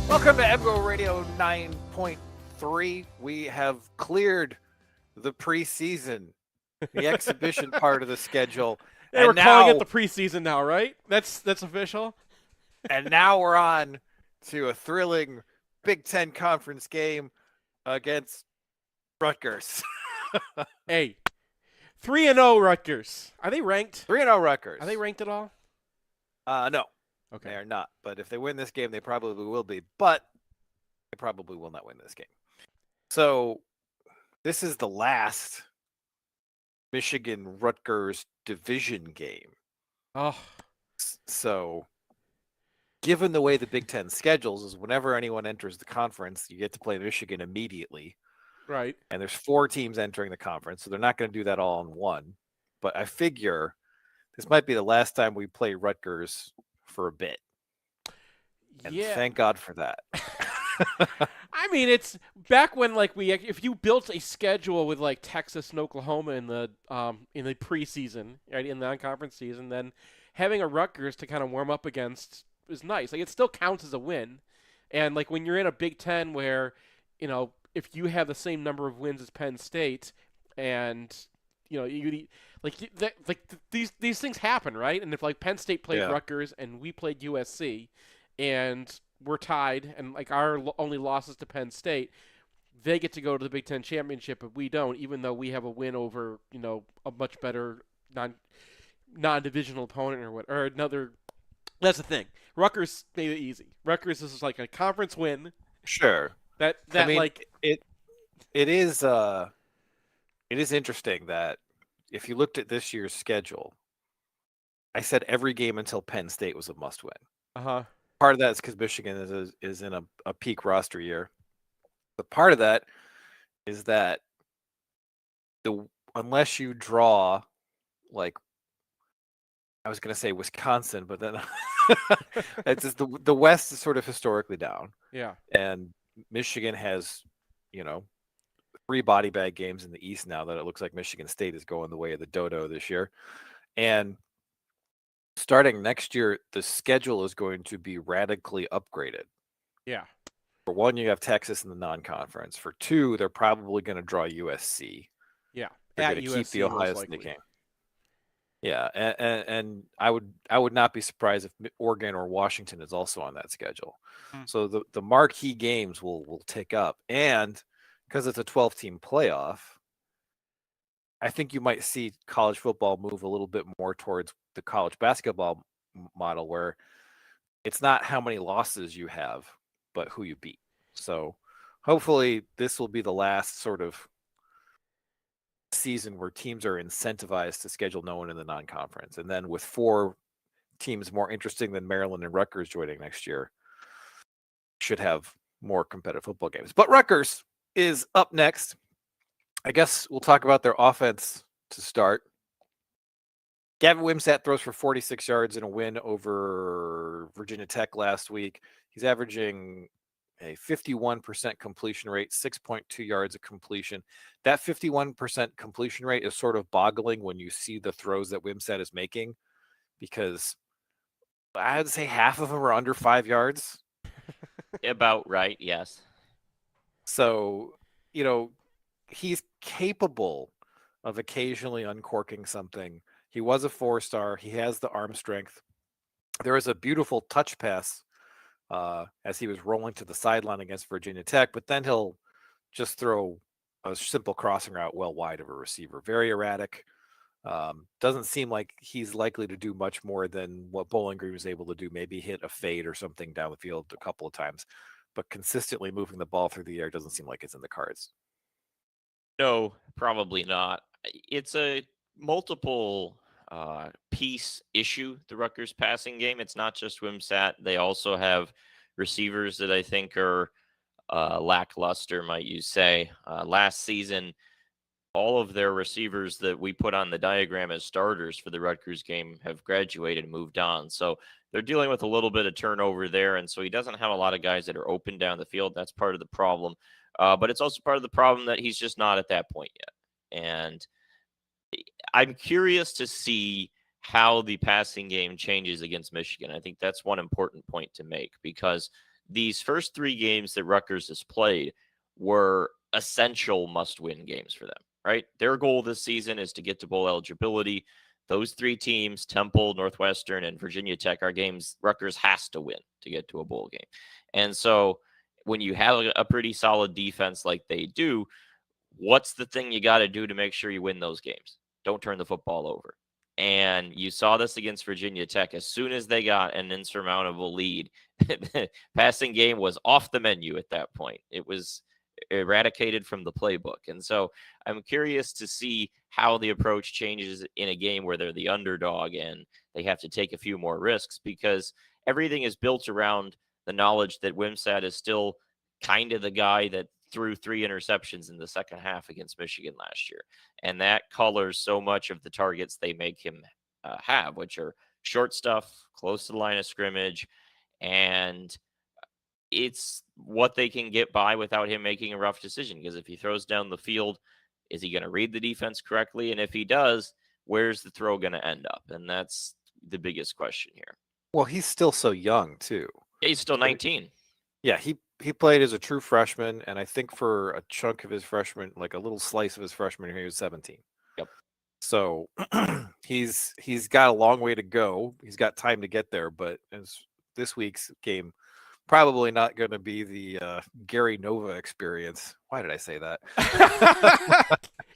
Welcome to MGoRadio 9.3. We have cleared the preseason, the exhibition part of the schedule. Yeah, we're calling it the preseason now, right? That's official. And now we're on to a thrilling Big Ten conference game against Rutgers. Hey, 3-0 Rutgers. Are they ranked? 3-0 Rutgers. Are they ranked at all? No. Okay. They are not. But if they win this game, they probably will be. But they probably will not win this game. So this is the last Michigan-Rutgers division game. Oh. So given the way the Big Ten schedules is whenever anyone enters the conference, you get to play Michigan immediately. Right. And there's 4 teams entering the conference, so they're not going to do that all in one. But I figure this might be the last time we play Rutgers for a bit. And thank God for that. I mean, it's back when if you built a schedule with like Texas and Oklahoma in the preseason, right, in the non-conference season, then having a Rutgers to kind of warm up against is nice. Like, it still counts as a win. And like when you're in a Big Ten where, you know, if you have the same number of wins as Penn State, and you know these things happen, right? And if like Penn State played Rutgers and we played USC, and we're tied, and like our only losses to Penn State, they get to go to the Big Ten championship, but we don't, even though we have a win over, you know, a much better non-divisional opponent or another. That's the thing. Rutgers made it easy. Rutgers is like a conference win. Sure. That I mean, like it is interesting that if you looked at this year's schedule, I said every game until Penn State was a must win. Uh-huh. Part of that is because Michigan is in a peak roster year. But part of that is that unless you draw, like, I was going to say Wisconsin, but then it's just the West is sort of historically down. Yeah. And Michigan has, you know, 3 body bag games in the East now that it looks like Michigan State is going the way of the dodo this year. And starting next year, the schedule is going to be radically upgraded. Yeah. For one, you have Texas in the non-conference. For 2, they're probably going to draw USC. Yeah. They're going to keep the Ohio State game. Yeah, and I would not be surprised if Oregon or Washington is also on that schedule. So the marquee games will tick up, and because it's a 12-team playoff, I think you might see college football move a little bit more towards the college basketball model, where it's not how many losses you have, but who you beat. So hopefully this will be the last sort of season where teams are incentivized to schedule no one in the non-conference. And then with 4 teams more interesting than Maryland and Rutgers joining next year, should have more competitive football games. But Rutgers is up next. I guess we'll talk about their offense to start. Gavin Wimsatt throws for 46 yards in a win over Virginia Tech last week. He's averaging a 51% completion rate, 6.2 yards of completion. That 51% completion rate is sort of boggling when you see the throws that Wimsatt is making, because I'd say half of them are under 5 yards. About right, yes. So, he's capable of occasionally uncorking something. He was a 4-star. He has the arm strength. There was a beautiful touch pass as he was rolling to the sideline against Virginia Tech, but then he'll just throw a simple crossing route well wide of a receiver. Very erratic. Doesn't seem like he's likely to do much more than what Bowling Green was able to do. Maybe hit a fade or something down the field a couple of times, but consistently moving the ball through the air doesn't seem like it's in the cards. No, probably not. It's a multiple piece issue, the Rutgers passing game. It's not just Wimsatt. They also have receivers that I think are lackluster, might you say. Last season, all of their receivers that we put on the diagram as starters for the Rutgers game have graduated and moved on. So they're dealing with a little bit of turnover there. And so he doesn't have a lot of guys that are open down the field. That's part of the problem. But it's also part of the problem that he's just not at that point yet. And I'm curious to see how the passing game changes against Michigan. I think that's one important point to make, because these first 3 games that Rutgers has played were essential must-win games for them, right? Their goal this season is to get to bowl eligibility. Those 3 teams, Temple, Northwestern, and Virginia Tech, are games Rutgers has to win to get to a bowl game. And so when you have a pretty solid defense like they do, what's the thing you got to do to make sure you win those games? Don't turn the football over. And you saw this against Virginia Tech. As soon as they got an insurmountable lead, the passing game was off the menu at that point. It was eradicated from the playbook. And so I'm curious to see how the approach changes in a game where they're the underdog and they have to take a few more risks, because everything is built around the knowledge that Wimsatt is still kind of the guy that threw 3 interceptions in the second half against Michigan last year. And that colors so much of the targets they make him have, which are short stuff, close to the line of scrimmage. And it's what they can get by without him making a rough decision. Because if he throws down the field, is he going to read the defense correctly? And if he does, where's the throw going to end up? And that's the biggest question here. Well, he's still so young too. Yeah, he's still 19. Yeah, he played as a true freshman, and I think for a chunk of his freshman, like a little slice of his freshman year, he was 17. Yep. So he's got a long way to go. He's got time to get there, but as this week's game, probably not going to be the Gary Nova experience. Why did I say that?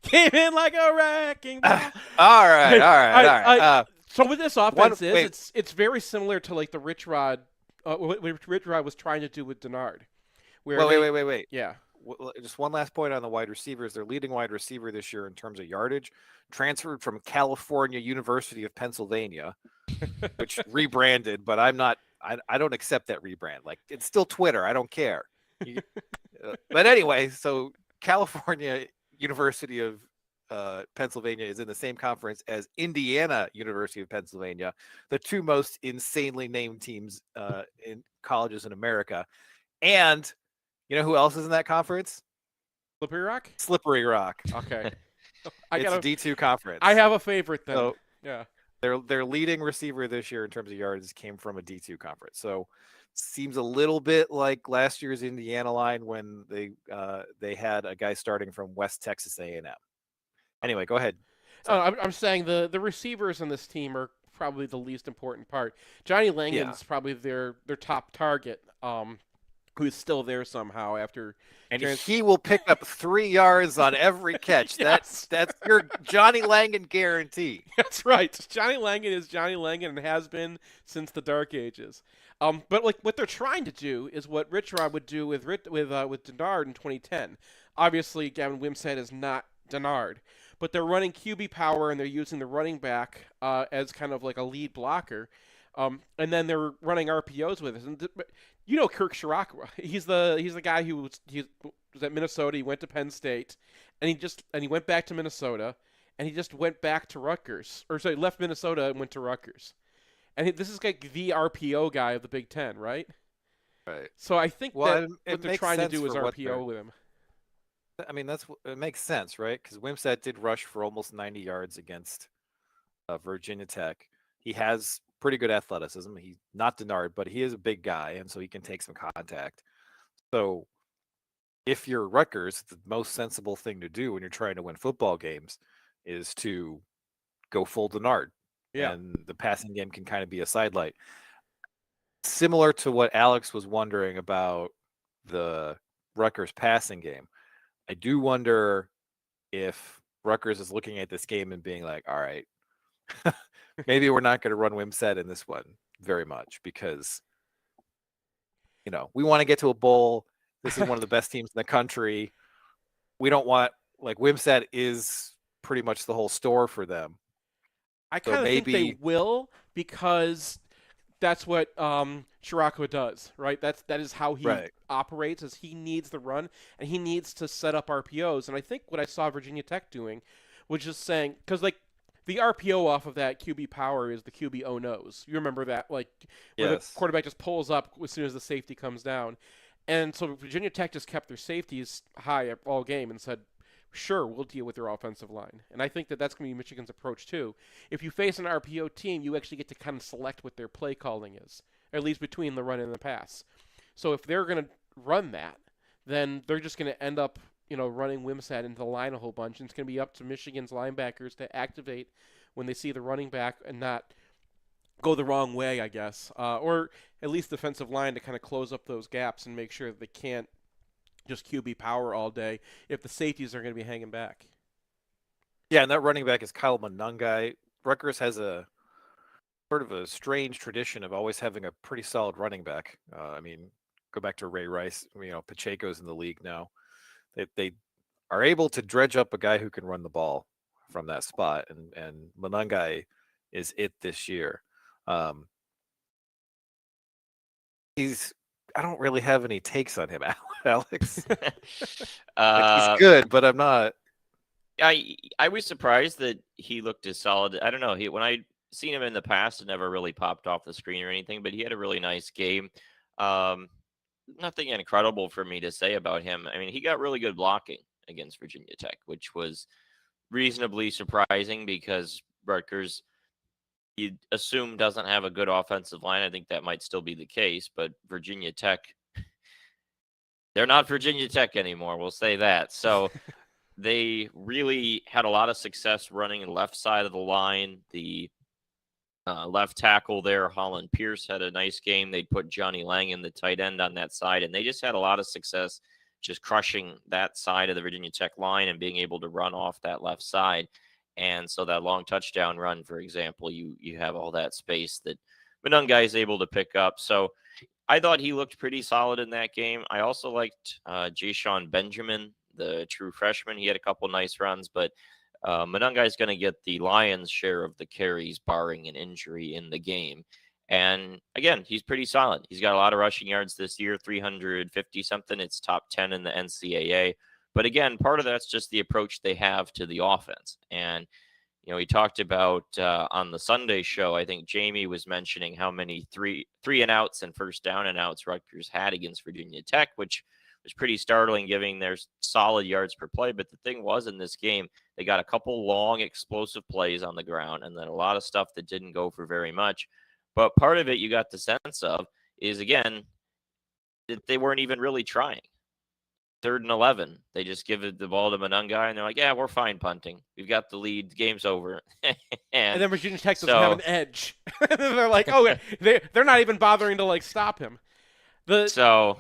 Came in like a wrecking ball. All right. So with this offense, it's very similar to like the Rich Rod, what Rich Rod was trying to do with Denard. Wait. Yeah. Just one last point on the wide receivers. Their leading wide receiver this year in terms of yardage transferred from California University of Pennsylvania, which rebranded, but I don't accept that rebrand. Like, it's still Twitter. I don't care. But anyway, so California University of Pennsylvania is in the same conference as Indiana University of Pennsylvania, the 2 most insanely named teams in colleges in America. And you know who else is in that conference? Slippery Rock? Slippery Rock. Okay. It's a D2 conference. I have a favorite then. So, yeah. Their leading receiver this year in terms of yards came from a D2 conference. So seems a little bit like last year's Indiana line when they had a guy starting from West Texas A&M. Anyway, go ahead. I'm saying the receivers in this team are probably the least important part. Johnny Langan's probably their top target, who's still there somehow after. And he will pick up 3 yards on every catch. Yes. That's your Johnny Langan guarantee. That's right. Johnny Langan is Johnny Langan and has been since the Dark Ages. But like what they're trying to do is what Rich Rod would do with Denard in 2010. Obviously, Gavin Wimsatt is not Denard, but they're running QB power and they're using the running back as kind of like a lead blocker. And then they're running RPOs with us. And you know Kirk Shirakwa. He's the guy who was at Minnesota. He went to Penn State, and he went back to Minnesota, and he just went back to Rutgers. Or sorry, left Minnesota and went to Rutgers. And this is like the RPO guy of the Big Ten, right? Right. So I think that what they're trying to do is for RPO with him. I mean, it makes sense, right? Because Wimsatt did rush for almost 90 yards against Virginia Tech. He has pretty good athleticism. He's not Denard, but he is a big guy, and so he can take some contact. So if you're Rutgers, the most sensible thing to do when you're trying to win football games is to go full Denard. Yeah. And the passing game can kind of be a sidelight. Similar to what Alex was wondering about the Rutgers passing game, I do wonder if Rutgers is looking at this game and being like, all right, maybe we're not going to run Wimsatt in this one very much because, we want to get to a bowl. This is one of the best teams in the country. We don't want, Wimsatt is pretty much the whole store for them. I kind of think they will, because that's what Chiracco does, right? That is how he operates, is he needs the run, and he needs to set up RPOs. And I think what I saw Virginia Tech doing was just saying, because the RPO off of that QB power is the QB oh-no's. You remember that, where the quarterback just pulls up as soon as the safety comes down. And so Virginia Tech just kept their safeties high all game and said, sure, we'll deal with your offensive line. And I think that's going to be Michigan's approach too. If you face an RPO team, you actually get to kind of select what their play calling is, at least between the run and the pass. So if they're going to run that, then they're just going to end up, running Wimsatt into the line a whole bunch. And it's going to be up to Michigan's linebackers to activate when they see the running back and not go the wrong way, I guess. Or at least defensive line to kind of close up those gaps and make sure that they can't just QB power all day if the safeties are going to be hanging back. Yeah, and that running back is Kyle Monungai. Rutgers has a sort of a strange tradition of always having a pretty solid running back. Go back to Ray Rice. Pacheco's in the league now. They are able to dredge up a guy who can run the ball from that spot, and Monungai is it this year. I don't really have any takes on him, Alex. He's good, but I'm not. I was surprised that he looked as solid. I don't know. When I seen him in the past, it never really popped off the screen or anything, but he had a really nice game. Nothing incredible for me to say about him. He got really good blocking against Virginia Tech, which was reasonably surprising because Rutgers, you'd assume, doesn't have a good offensive line. I think that might still be the case, but Virginia Tech, they're not Virginia Tech anymore. We'll say that. So they really had a lot of success running the left side of the line. The left tackle there, Holland Pierce, had a nice game. They put Johnny Lang in the tight end on that side, and they just had a lot of success just crushing that side of the Virginia Tech line and being able to run off that left side. And so that long touchdown run, for example, you have all that space that Monungai is able to pick up. So I thought he looked pretty solid in that game. I also liked Jayshon Benjamin, the true freshman. He had a couple nice runs, but Monungai is going to get the Lions' share of the carries, barring an injury in the game. And again, he's pretty solid. He's got a lot of rushing yards this year, 350 something. It's top 10 in the NCAA. But again, part of that's just the approach they have to the offense. And, he talked about on the Sunday show, I think Jamie was mentioning how many three and outs and first down and outs Rutgers had against Virginia Tech, which was pretty startling given their solid yards per play. But the thing was, in this game, they got a couple long explosive plays on the ground and then a lot of stuff that didn't go for very much. But part of it you got the sense of is, again, that they weren't even really trying. 3rd and 11. They just give the ball to Monungai, and they're like, yeah, we're fine punting. We've got the lead. The game's over. and then Virginia Tech doesn't have an edge. They're like, oh, they're not even bothering to, stop him. It's... Let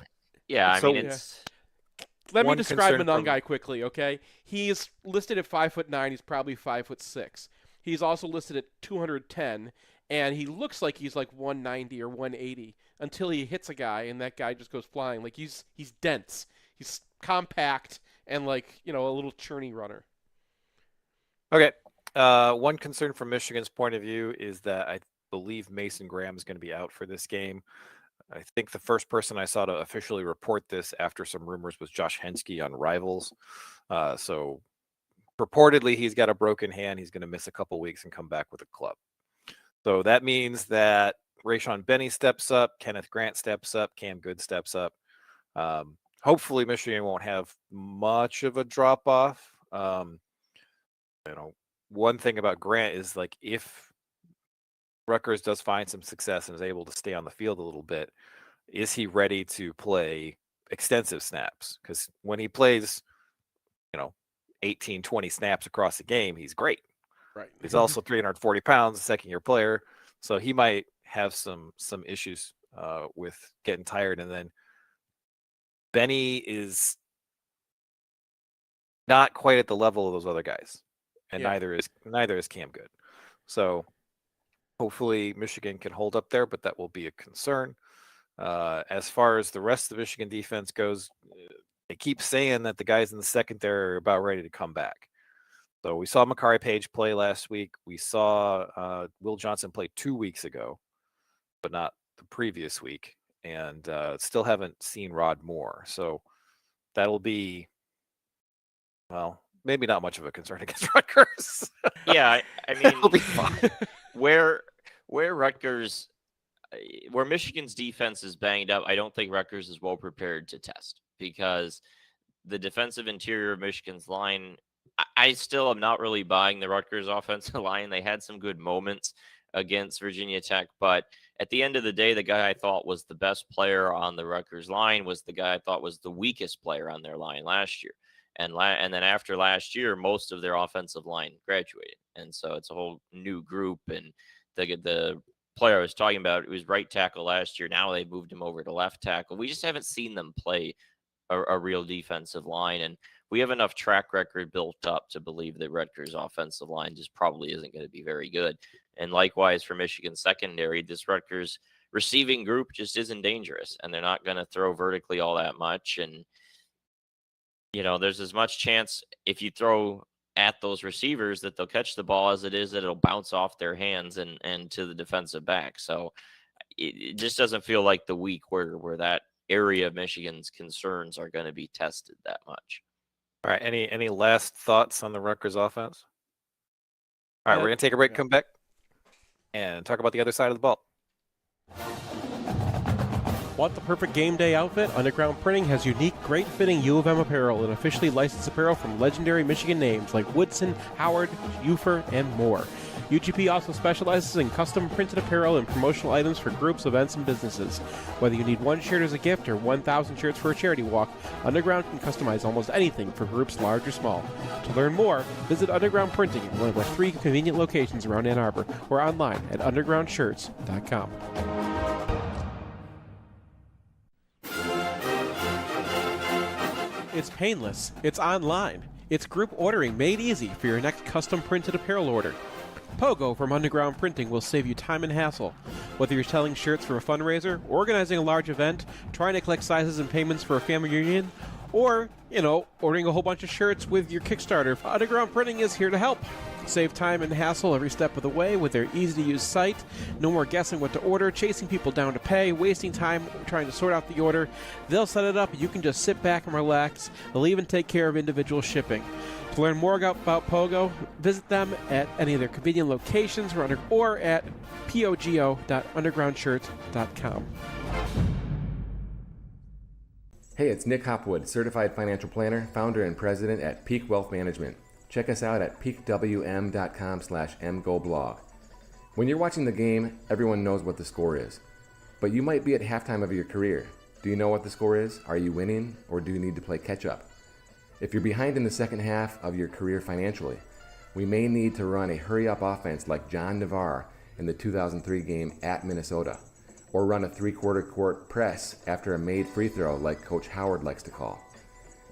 me describe Monungai quickly, okay? He's listed at 5'9". He's probably 5'6". He's also listed at 210, and he looks like he's 190 or 180 until he hits a guy, and that guy just goes flying. He's dense. He's compact and a little churny runner. Okay. One concern from Michigan's point of view is that I believe Mason Graham is going to be out for this game. I think the first person I saw to officially report this after some rumors was Josh Henske on Rivals. So purportedly he's got a broken hand. He's going to miss a couple weeks and come back with a club. So that means that Rayshon Benny steps up, Kenneth Grant steps up, Cam Good steps up. Hopefully Michigan won't have much of a drop off. One thing about Grant is if Rutgers does find some success and is able to stay on the field a little bit, is he ready to play extensive snaps, because when he plays, 18, 20 snaps across the game, he's great. Right. He's also 340 pounds, second-year player, so he might have some issues with getting tired. And then Benny is not quite at the level of those other guys, and neither is Cam Good. So hopefully Michigan can hold up there, but that will be a concern. As far as the rest of the Michigan defense goes, they keep saying that the guys in the secondary are about ready to come back. So we saw Makari Page play last week. We saw Will Johnson play 2 weeks ago, but not the previous week. And still haven't seen Rod Moore. So that'll be, well, maybe not much of a concern against Rutgers. Yeah, I mean, it'll be fine. Where Rutgers, where Michigan's defense is banged up, I don't think Rutgers is well prepared to test, because the defensive interior of Michigan's line, I still am not really buying the Rutgers offensive line. They had some good moments against Virginia Tech, but at the end of the day, the guy I thought was the best player on the Rutgers line was the guy I thought was the weakest player on their line last year. And then after last year, most of their offensive line graduated. And so it's a whole new group. And the player I was talking about, it was right tackle last year. Now they moved him over to left tackle. We just haven't seen them play a real defensive line. And we have enough track record built up to believe that Rutgers offensive line just probably isn't going to be very good. And likewise for Michigan secondary, this Rutgers receiving group just isn't dangerous, and they're not going to throw vertically all that much. And, there's as much chance if you throw at those receivers that they'll catch the ball as it is that it'll bounce off their hands and to the defensive back. So it just doesn't feel like the week where that area of Michigan's concerns are going to be tested that much. All right. Any last thoughts on the Rutgers offense? All right, we're going to take a break, come back, and talk about the other side of the ball. Want the perfect game day outfit? Underground Printing has unique, great-fitting U of M apparel and officially licensed apparel from legendary Michigan names like Woodson, Howard, Ufer, and more. UGP also specializes in custom printed apparel and promotional items for groups, events, and businesses. Whether you need one shirt as a gift or 1,000 shirts for a charity walk, Underground can customize almost anything for groups large or small. To learn more, visit Underground Printing at one of our 3 convenient locations around Ann Arbor or online at undergroundshirts.com. It's painless. It's online. It's group ordering made easy for your next custom printed apparel order. Pogo from Underground Printing will save you time and hassle. Whether you're selling shirts for a fundraiser, organizing a large event, trying to collect sizes and payments for a family reunion, or, ordering a whole bunch of shirts with your Kickstarter, Underground Printing is here to help. Save time and hassle every step of the way with their easy-to-use site. No more guessing what to order, chasing people down to pay, wasting time trying to sort out the order. They'll set it up, and you can just sit back and relax. They'll even take care of individual shipping. To learn more about Pogo, visit them at any of their convenient locations or at pogo.undergroundshirts.com. Hey, it's Nick Hopwood, Certified Financial Planner, founder and president at Peak Wealth Management. Check us out at peakwm.com/mgoblog. When you're watching the game, everyone knows what the score is. But you might be at halftime of your career. Do you know what the score is? Are you winning, or do you need to play catch up? If you're behind in the second half of your career financially, we may need to run a hurry-up offense like John Navarre in the 2003 game at Minnesota, or run a three-quarter court press after a made free throw like Coach Howard likes to call.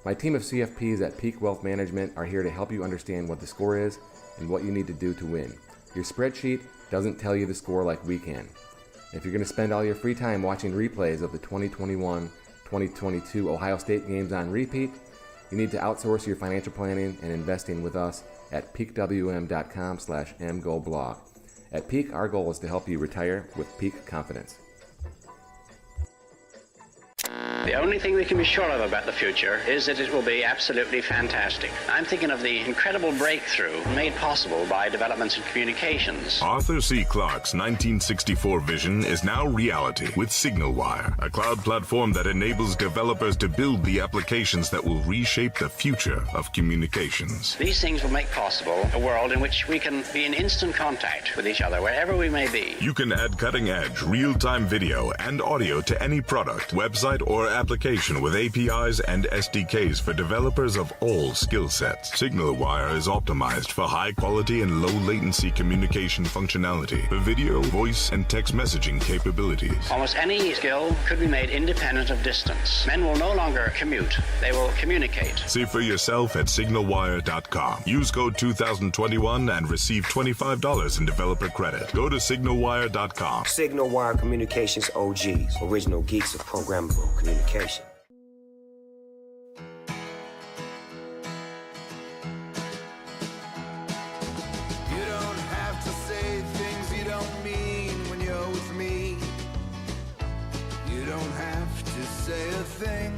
My team of CFPs at Peak Wealth Management are here to help you understand what the score is and what you need to do to win. Your spreadsheet doesn't tell you the score like we can. If you're going to spend all your free time watching replays of the 2021-2022 Ohio State games on repeat, you need to outsource your financial planning and investing with us at peakwm.com/mgoblog. At Peak, our goal is to help you retire with peak confidence. The only thing we can be sure of about the future is that it will be absolutely fantastic. I'm thinking of the incredible breakthrough made possible by developments in communications. Arthur C. Clarke's 1964 vision is now reality with Signalwire, a cloud platform that enables developers to build the applications that will reshape the future of communications. These things will make possible a world in which we can be in instant contact with each other wherever we may be. You can add cutting-edge, real-time video and audio to any product, website, or application with APIs and SDKs for developers of all skill sets. Signalwire is optimized for high quality and low latency communication functionality for video, voice, and text messaging capabilities. Almost any skill could be made independent of distance. Men will no longer commute. They will communicate. See for yourself at signalwire.com. Use code 2021 and receive $25 in developer credit. Go to signalwire.com. Signalwire Communications OGs, original geeks of programmable communication. You don't have to say things you don't mean when you're with me. You don't have to say a thing.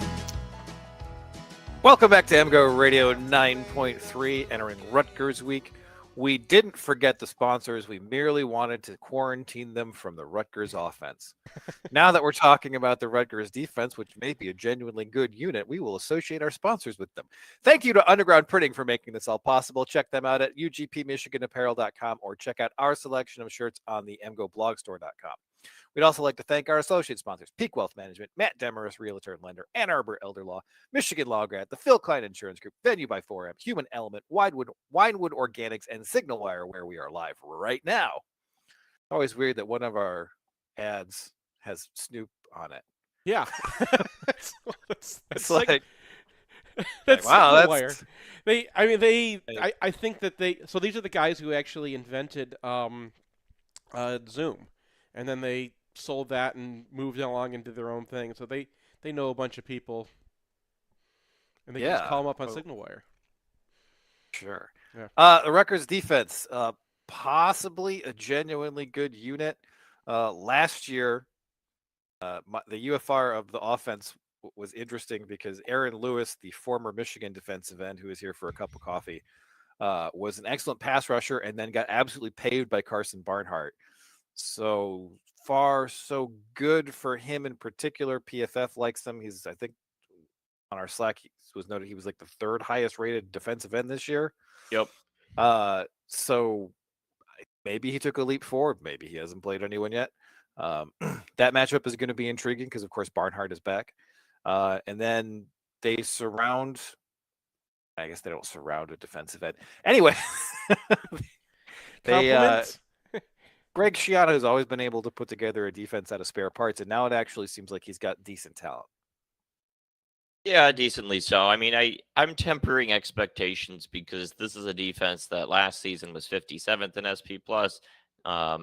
Welcome back to MGoRadio 9.3, entering Rutgers Week. We didn't forget the sponsors. We merely wanted to quarantine them from the Rutgers offense. Now that we're talking about the Rutgers defense, which may be a genuinely good unit, we will associate our sponsors with them. Thank you to Underground Printing for making this all possible. Check them out at ugpmichiganapparel.com or check out our selection of shirts on the mgoblogstore.com. We'd also like to thank our associate sponsors, Peak Wealth Management, Matt Demarest, Realtor and Lender, Ann Arbor Elder Law, Michigan Law Grant, the Phil Klein Insurance Group, Venue by 4M, Human Element, Winewood Organics, and Signalwire, where we are live right now. Always weird that one of our ads has Snoop on it. Yeah. It's like that's wow, Signalwire. I think that so these are the guys who actually invented Zoom, and then they sold that and moved along and did their own thing. So they know a bunch of people, and they can just call them up on Signalwire. Sure. Yeah. The Rutgers defense, possibly a genuinely good unit. Last year, the UFR of the offense was interesting because Aaron Lewis, the former Michigan defensive end who was here for a cup of coffee, was an excellent pass rusher and then got absolutely paved by Carson Barnhart. So far, so good for him in particular. PFF likes him. He's, I think, on our Slack, he was noted he was like the third highest rated defensive end this year. Yep. So maybe he took a leap forward. Maybe he hasn't played anyone yet. That matchup is going to be intriguing because, of course, Barnhart is back. And then they surround. I guess they don't surround a defensive end. Anyway, Greg Schiano has always been able to put together a defense out of spare parts, and now it actually seems like he's got decent talent. Yeah, decently so. I mean, I'm tempering expectations because this is a defense that last season was 57th in SP+. A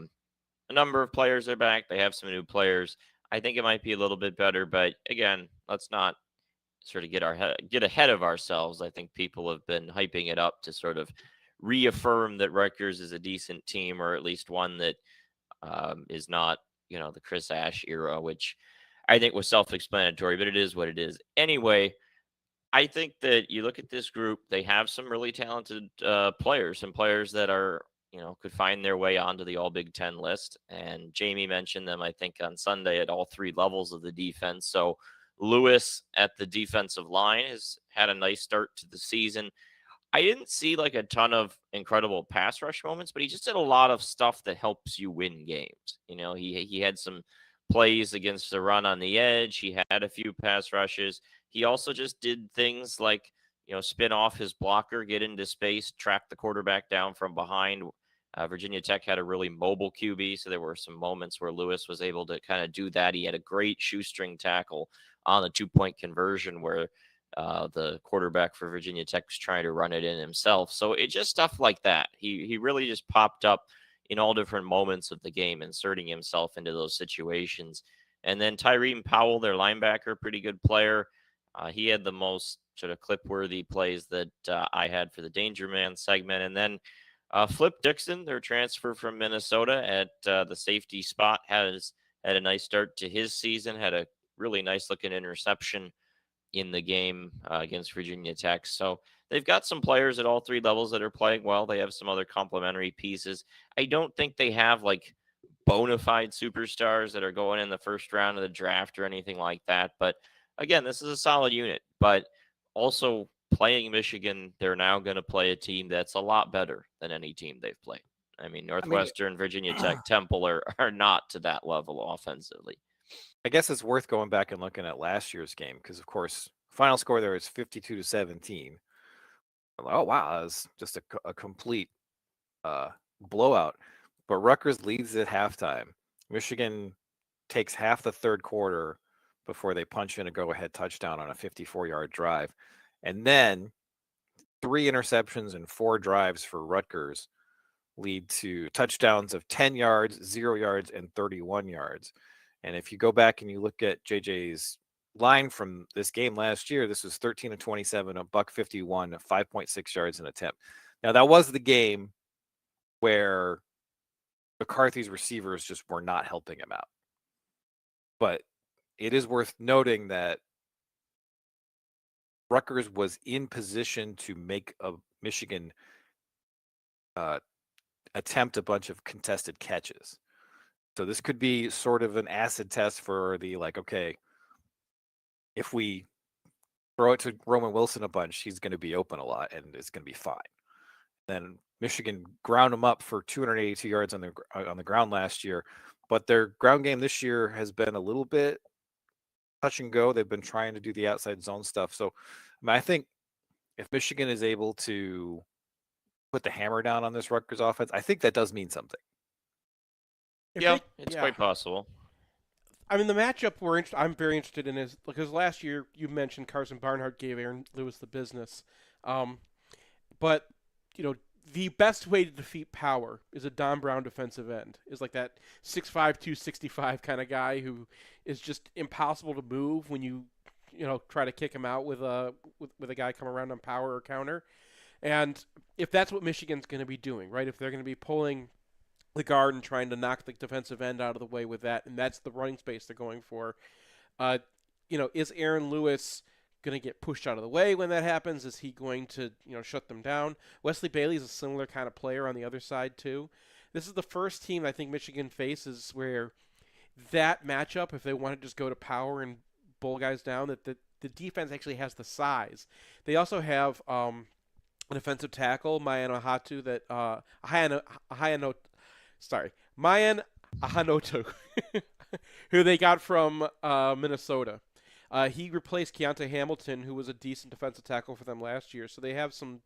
number of players are back. They have some new players. I think it might be a little bit better, but again, let's not sort of get ahead of ourselves. I think people have been hyping it up to sort of reaffirm that Rutgers is a decent team, or at least one that is not, the Chris Ash era, which I think was self-explanatory, but it is what it is. Anyway, I think that you look at this group, they have some really talented players, some players that are, could find their way onto the All Big Ten list. And Jamie mentioned them, I think, on Sunday at all three levels of the defense. So Lewis at the defensive line has had a nice start to the season. I didn't see like a ton of incredible pass rush moments, but he just did a lot of stuff that helps you win games. He had some plays against the run on the edge. He had a few pass rushes. He also just did things like, spin off his blocker, get into space, track the quarterback down from behind. Virginia Tech had a really mobile QB, so there were some moments where Lewis was able to kind of do that. He had a great shoestring tackle on the 2-point conversion where the quarterback for Virginia Tech was trying to run it in himself. So it's just stuff like that. He really just popped up in all different moments of the game, inserting himself into those situations. And then Tyreen Powell, their linebacker, pretty good player. He had the most sort of clip-worthy plays that I had for the Danger Man segment. And then Flip Dixon, their transfer from Minnesota at the safety spot, had a nice start to his season, had a really nice-looking interception in the game against Virginia Tech. So they've got some players at all three levels that are playing well. They have some other complementary pieces. I don't think they have like bona fide superstars that are going in the first round of the draft or anything like that. But again, this is a solid unit. But also playing Michigan, they're now going to play a team that's a lot better than any team they've played. I mean, Northwestern, Virginia Tech, Temple are not to that level offensively. I guess it's worth going back and looking at last year's game because, of course, final score there is 52-17. Oh wow, that was just a complete blowout. But Rutgers leads at halftime. Michigan takes half the third quarter before they punch in a go-ahead touchdown on a 54-yard drive, and then 3 interceptions and 4 drives for Rutgers lead to touchdowns of 10 yards, 0 yards, and 31 yards. And if you go back and you look at JJ's line from this game last year, this was 13 of 27, a buck 51, 5.6 yards an attempt. Now that was the game where McCarthy's receivers just were not helping him out. But it is worth noting that Rutgers was in position to make a Michigan attempt a bunch of contested catches. So this could be sort of an acid test for the okay, if we throw it to Roman Wilson a bunch, he's going to be open a lot and it's going to be fine. Then Michigan ground them up for 282 yards on the ground last year, but their ground game this year has been a little bit touch and go. They've been trying to do the outside zone stuff. So I think if Michigan is able to put the hammer down on this Rutgers offense, I think that does mean something. It's quite possible. I mean, the matchup I'm very interested in is because last year you mentioned Carson Barnhart gave Aaron Lewis the business, but the best way to defeat power is a Don Brown defensive end. Is like that 6'5", 265 kind of guy who is just impossible to move when you try to kick him out with a guy come around on power or counter. And if that's what Michigan's going to be doing, right? If they're going to be pulling the guard and trying to knock the defensive end out of the way with that, and that's the running space they're going for, is Aaron Lewis going to get pushed out of the way when that happens? Is he going to, shut them down? Wesley Bailey is a similar kind of player on the other side too. This is the first team I think Michigan faces where that matchup, if they want to just go to power and bull guys down, that the defense actually has the size. They also have an offensive tackle, Mayan Ahanotu, who they got from Minnesota. He replaced Keontae Hamilton, who was a decent defensive tackle for them last year. So they have some.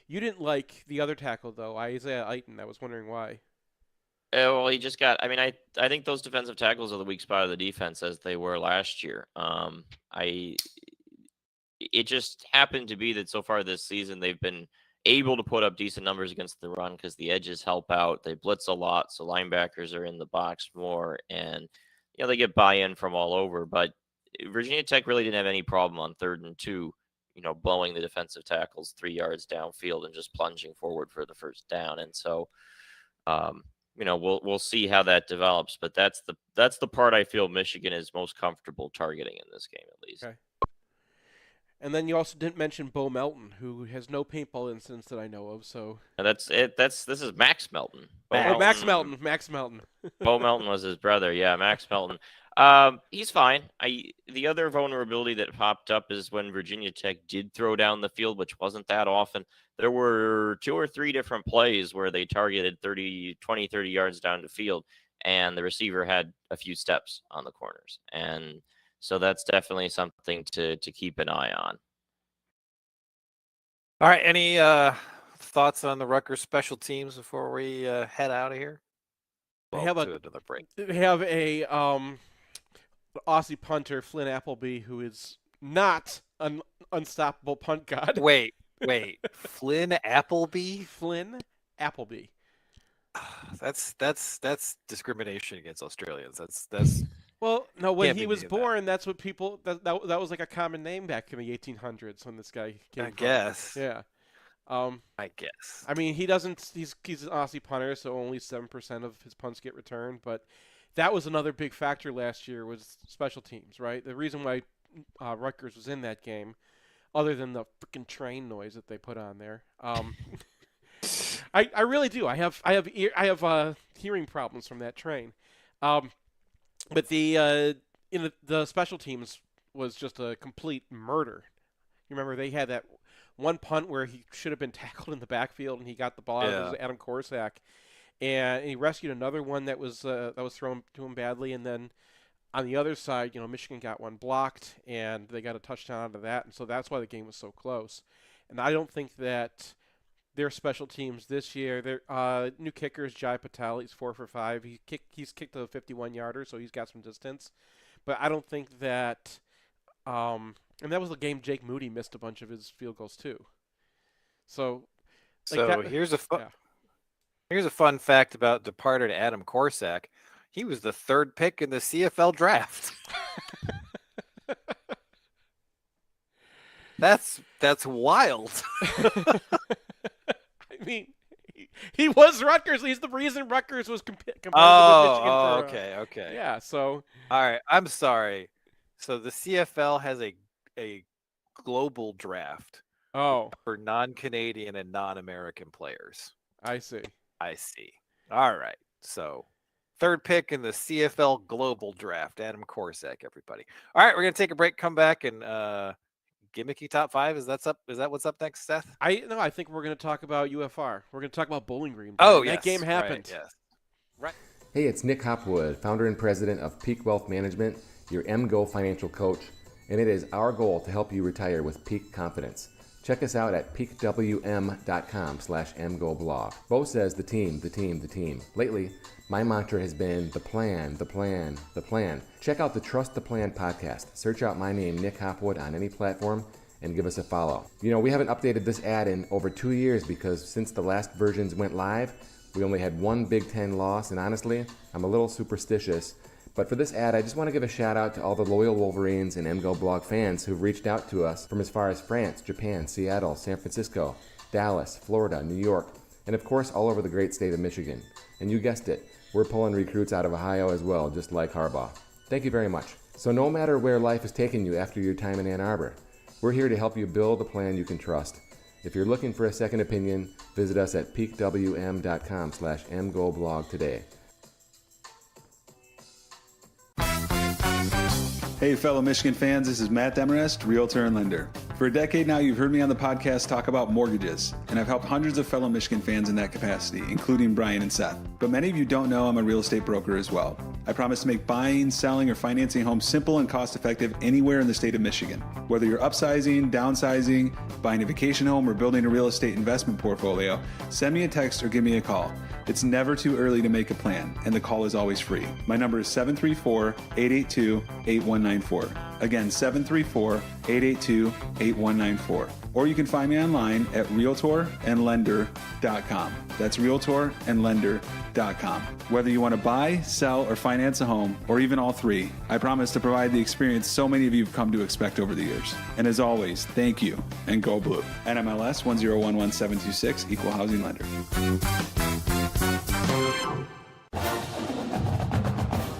You didn't like the other tackle though, Isaiah Aiton. I was wondering why. Well, he just got. I mean, I think those defensive tackles are the weak spot of the defense as they were last year. It just happened to be that so far this season they've been able to put up decent numbers against the run because the edges help out. They blitz a lot, so linebackers are in the box more, and they get buy-in from all over. But Virginia Tech really didn't have any problem on 3rd and 2, blowing the defensive tackles 3 yards downfield and just plunging forward for the first down. And so, we'll see how that develops. But that's the part I feel Michigan is most comfortable targeting in this game, at least. Okay. And then you also didn't mention Bo Melton, who has no paintball incidents that I know of. So and that's it. This is Max Melton. Max Melton. Max Melton. Bo Melton was his brother. Yeah, Max Melton. He's fine. The other vulnerability that popped up is when Virginia Tech did throw down the field, which wasn't that often. There were 2 or 3 different plays where they targeted 30 yards down the field, and the receiver had a few steps on the corners. And so that's definitely something to keep an eye on. All right. Any thoughts on the Rutgers special teams before we head out of here? They have another break. They have a Aussie punter, Flynn Appleby, who is not an unstoppable punt god. Wait. Flynn Appleby? Flynn Appleby. That's discrimination against Australians. That's Well, no, when he was born, that's what people that was like a common name back in the 1800s when this guy came from. Guess. Yeah. I guess. I mean, he's an Aussie punter, so only 7% of his punts get returned, but that was another big factor last year was special teams, right? The reason why Rutgers was in that game, other than the freaking train noise that they put on there. I really do. I have hearing problems from that train. But the special teams was just a complete murder. You remember they had that one punt where he should have been tackled in the backfield and he got the ball out. It was Adam Korsak, and he rescued another one that was thrown to him badly. And then on the other side, Michigan got one blocked, and they got a touchdown out of that, and so that's why the game was so close. And I don't think that their special teams this year, their new kicker is Jai Patel. He's 4 for 5. He's kicked a 51-yarder, so he's got some distance. But I don't think that and that was the game Jake Moody missed a bunch of his field goals too. So here's a fun fact about departed Adam Korsak. He was the 3rd pick in the CFL draft. That's wild. I mean, he was Rutgers. He's the reason Rutgers was competitive with Michigan. Okay. Yeah, so. All right, I'm sorry. So the CFL has a global draft for non-Canadian and non-American players. I see. All right. So 3rd pick in the CFL global draft, Adam Korsak, everybody. All right, we're going to take a break, come back, and Gimmicky top 5. Is that what's up next, Seth? I think we're going to talk about UFR. We're going to talk about Bowling Green. Oh, that game happened. Right, yes. Right. Hey, it's Nick Hopwood, founder and president of Peak Wealth Management, your MGO financial coach, and it is our goal to help you retire with peak confidence. Check us out at peakwm.com/MGoBlog. Bo says the team. Lately, my mantra has been the plan. Check out the Trust the Plan podcast. Search out my name, Nick Hopwood, on any platform and give us a follow. We haven't updated this ad in over 2 years because since the last versions went live, we only had one Big Ten loss, and honestly, I'm a little superstitious. But for this ad, I just want to give a shout out to all the loyal Wolverines and MGO Blog fans who've reached out to us from as far as France, Japan, Seattle, San Francisco, Dallas, Florida, New York, and of course all over the great state of Michigan. And you guessed it, we're pulling recruits out of Ohio as well, just like Harbaugh. Thank you very much. So no matter where life has taken you after your time in Ann Arbor, we're here to help you build a plan you can trust. If you're looking for a second opinion, visit us at peakwm.com/MGoBlog today. Hey, fellow Michigan fans, this is Matt Demarest, Realtor and Lender. For a decade now, you've heard me on the podcast talk about mortgages, and I've helped hundreds of fellow Michigan fans in that capacity, including Brian and Seth. But many of you don't know I'm a real estate broker as well. I promise to make buying, selling, or financing homes simple and cost-effective anywhere in the state of Michigan. Whether you're upsizing, downsizing, buying a vacation home, or building a real estate investment portfolio, send me a text or give me a call. It's never too early to make a plan, and the call is always free. My number is 734-882-8194. Again, 734-882-8194. Or you can find me online at realtorandlender.com. That's realtorandlender.com. Whether you want to buy, sell, or finance a home, or even all three, I promise to provide the experience so many of you have come to expect over the years. And as always, thank you, and go blue. NMLS 1011726, Equal Housing Lender.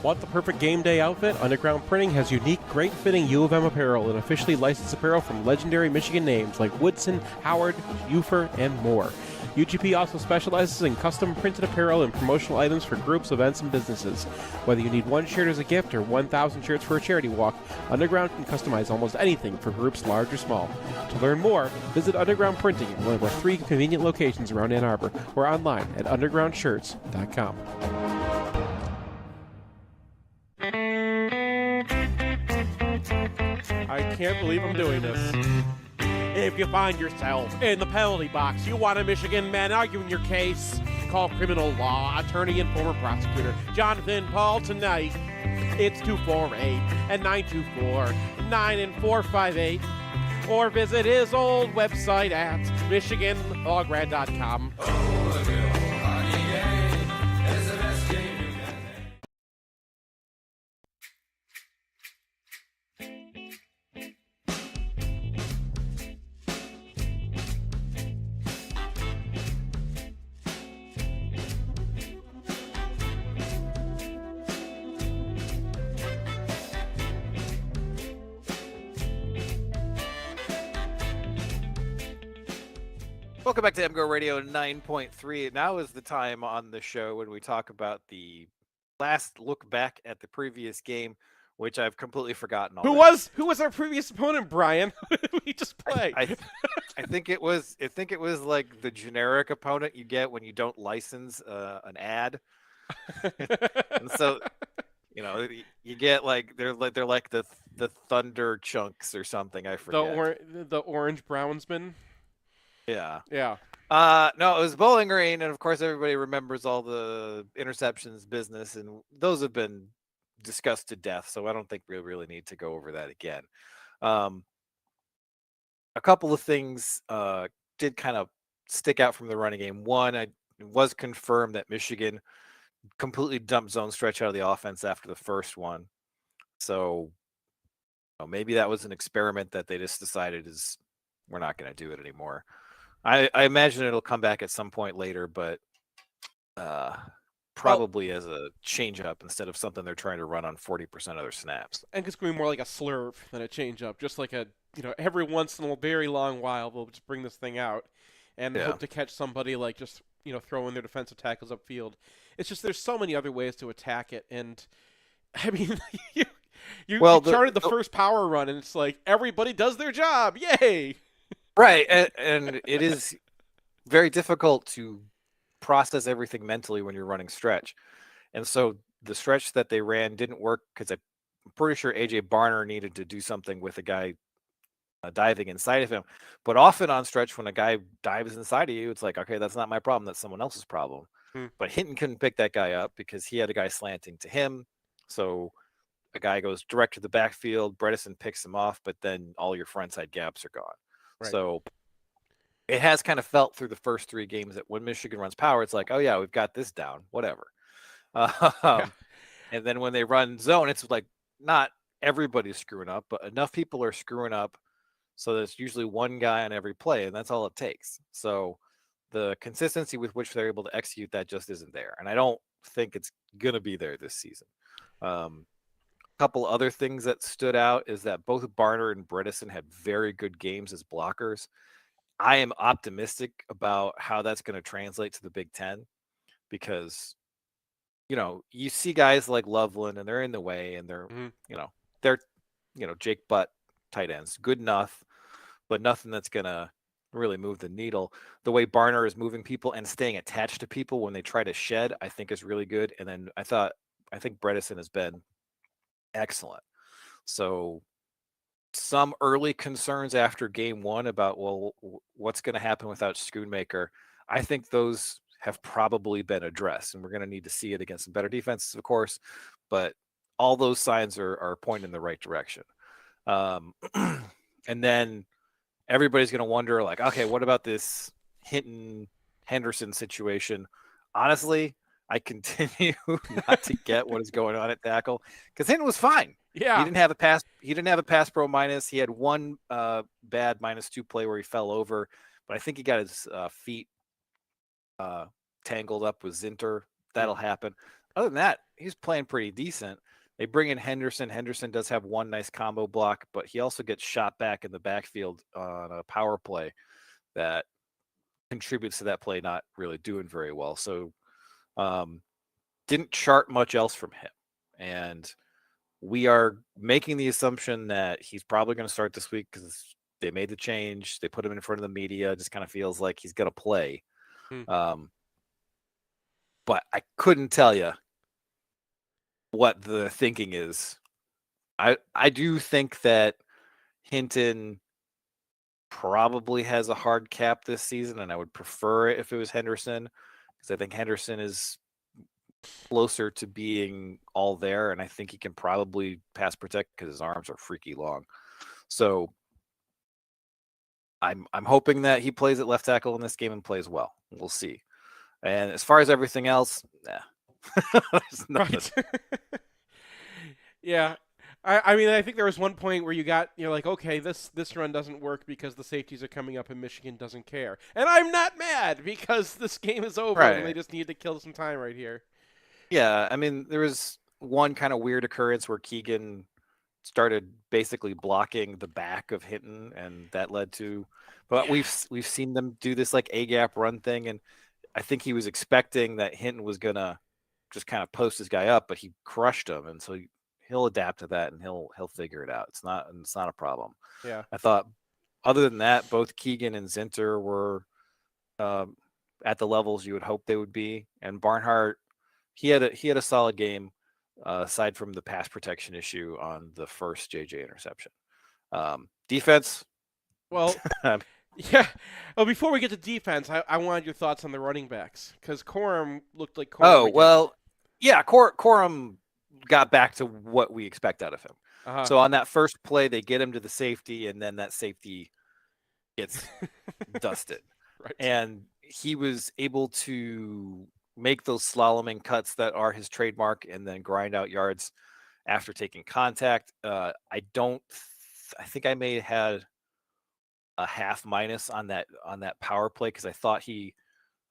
Want the perfect game day outfit? Underground Printing has unique, great-fitting U of M apparel and officially licensed apparel from legendary Michigan names like Woodson, Howard, Ufer, and more. UGP also specializes in custom printed apparel and promotional items for groups, events, and businesses. Whether you need one shirt as a gift or 1,000 shirts for a charity walk, Underground can customize almost anything for groups large or small. To learn more, visit Underground Printing at one of our 3 convenient locations around Ann Arbor or online at undergroundshirts.com. I can't believe I'm doing this. If you find yourself in the penalty box, you want a Michigan man arguing your case, call criminal law attorney and former prosecutor Jonathan Paul tonight. It's 248-924-9458. Or visit his old website at michiganlograd.com. Welcome back to MGoRadio 9.3. Now is the time on the show when we talk about the last look back at the previous game, which I've completely forgotten already. Who was our previous opponent, Brian? Who did we just play? I think it was like the generic opponent you get when you don't license an ad. And so You get like they're like the Thunder Chunks or something. I forget. The Orange Brownsman. Yeah. Yeah. No, it was Bowling Green, and of course everybody remembers all the interceptions business, and those have been discussed to death. So I don't think we really need to go over that again. A couple of things did kind of stick out from the running game. One, it was confirmed that Michigan completely dumped zone stretch out of the offense after the first one. So maybe that was an experiment that they just decided is we're not going to do it anymore. I imagine it'll come back at some point later, but probably as a change up instead of something they're trying to run on 40% of their snaps. And it's going to be more like a slurve than a change up, just like every once in a very long while we'll just bring this thing out and hope to catch somebody like just throwing their defensive tackles upfield. It's just there's so many other ways to attack it, and I mean you charted the first power run, and it's like everybody does their job, yay! Right, and it is very difficult to process everything mentally when you're running stretch. And so the stretch that they ran didn't work because I'm pretty sure AJ Barner needed to do something with a guy diving inside of him. But often on stretch, when a guy dives inside of you, it's like, okay, that's not my problem. That's someone else's problem. But Hinton couldn't pick that guy up because he had a guy slanting to him. So a guy goes direct to the backfield. Bredesen picks him off, but then all your frontside gaps are gone. Right. So it has kind of felt through the first three games that when Michigan runs power, it's like, oh, yeah, we've got this down, whatever. And then when they run zone, it's like not everybody's screwing up, but enough people are screwing up so there's usually one guy on every play, and that's all it takes. So the consistency with which they're able to execute that just isn't there. And I don't think it's going to be there this season. A couple other things that stood out is that both Barner and Bredesen had very good games as blockers. I am optimistic about how that's going to translate to the Big Ten because, you see guys like Loveland and they're in the way and they're, they're, Jake Butt tight ends, good enough, but nothing that's going to really move the needle. The way Barner is moving people and staying attached to people when they try to shed, I think is really good. And then I think Bredesen has been excellent. So some early concerns after game one about, what's going to happen without Schoonmaker. I think those have probably been addressed, and we're going to need to see it against some better defenses, of course, but all those signs are pointing in the right direction. And then everybody's going to wonder, like, okay, what about this Hinton-Henderson situation? Honestly, I continue not to get what is going on at tackle because Hinton was fine. Yeah, he didn't have a pass pro minus. He had one bad -2 play where he fell over, but I think he got his feet tangled up with Zinter. That'll happen. Other than that, he's playing pretty decent. They bring in Henderson. Henderson does have one nice combo block, but he also gets shot back in the backfield on a power play that contributes to that play not really doing very well. So didn't chart much else from him. And we are making the assumption that he's probably going to start this week because they made the change. They put him in front of the media. It just kind of feels like he's going to play. But I couldn't tell you what the thinking is. I do think that Hinton probably has a hard cap this season, and I would prefer it if it was Henderson because I think Henderson is closer to being all there, and I think he can probably pass protect because his arms are freaky long. So I'm hoping that he plays at left tackle in this game and plays well. We'll see. And as far as everything else, there's nothing. Right. Yeah. I mean, I think there was one point where you're like, okay, this run doesn't work because the safeties are coming up and Michigan doesn't care. And I'm not mad because this game is over and they just need to kill some time right here. Yeah, I mean, there was one kind of weird occurrence where Keegan started basically blocking the back of Hinton, and that led to. But we've seen them do this like A-gap run thing, and I think he was expecting that Hinton was gonna just kind of post his guy up, but he crushed him, and so he'll adapt to that and he'll figure it out. It's not a problem. Yeah, I thought other than that, both Keegan and Zinter were at the levels you would hope they would be, and Barnhart he had a solid game. aside from the pass protection issue on the first JJ interception. Defense. Well, yeah. Well, before we get to defense, I wanted your thoughts on the running backs because Corum looked like Corum. Oh, again. well, yeah, Corum got back to what we expect out of him. Uh-huh. So on that first play, they get him to the safety, and then that safety gets dusted. Right. And he was able to make those slaloming cuts that are his trademark and then grind out yards after taking contact. I think I may have had a half minus on that power play because I thought he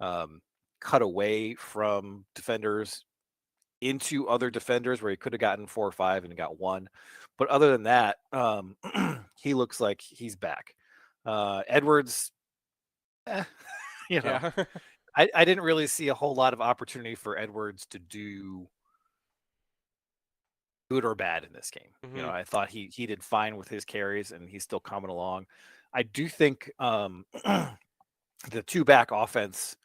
cut away from defenders into other defenders where he could have gotten 4 or 5 and got 1. But other than that, he looks like he's back. Edwards, I didn't really see a whole lot of opportunity for Edwards to do good or bad in this game. Mm-hmm. I thought he did fine with his carries and he's still coming along. I do think the 2-back offense,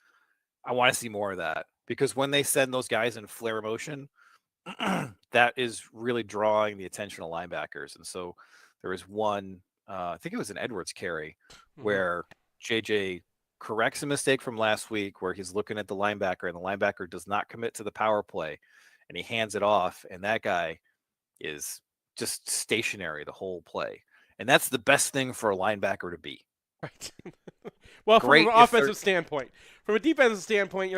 I want to see more of that because when they send those guys in flare motion, that is really drawing the attention of linebackers. And so there was one, I think it was an Edwards carry where JJ corrects a mistake from last week where he's looking at the linebacker and the linebacker does not commit to the power play and he hands it off and that guy is just stationary the whole play. And that's the best thing for a linebacker to be. Right. Well, Great from an offensive standpoint. From a defensive standpoint,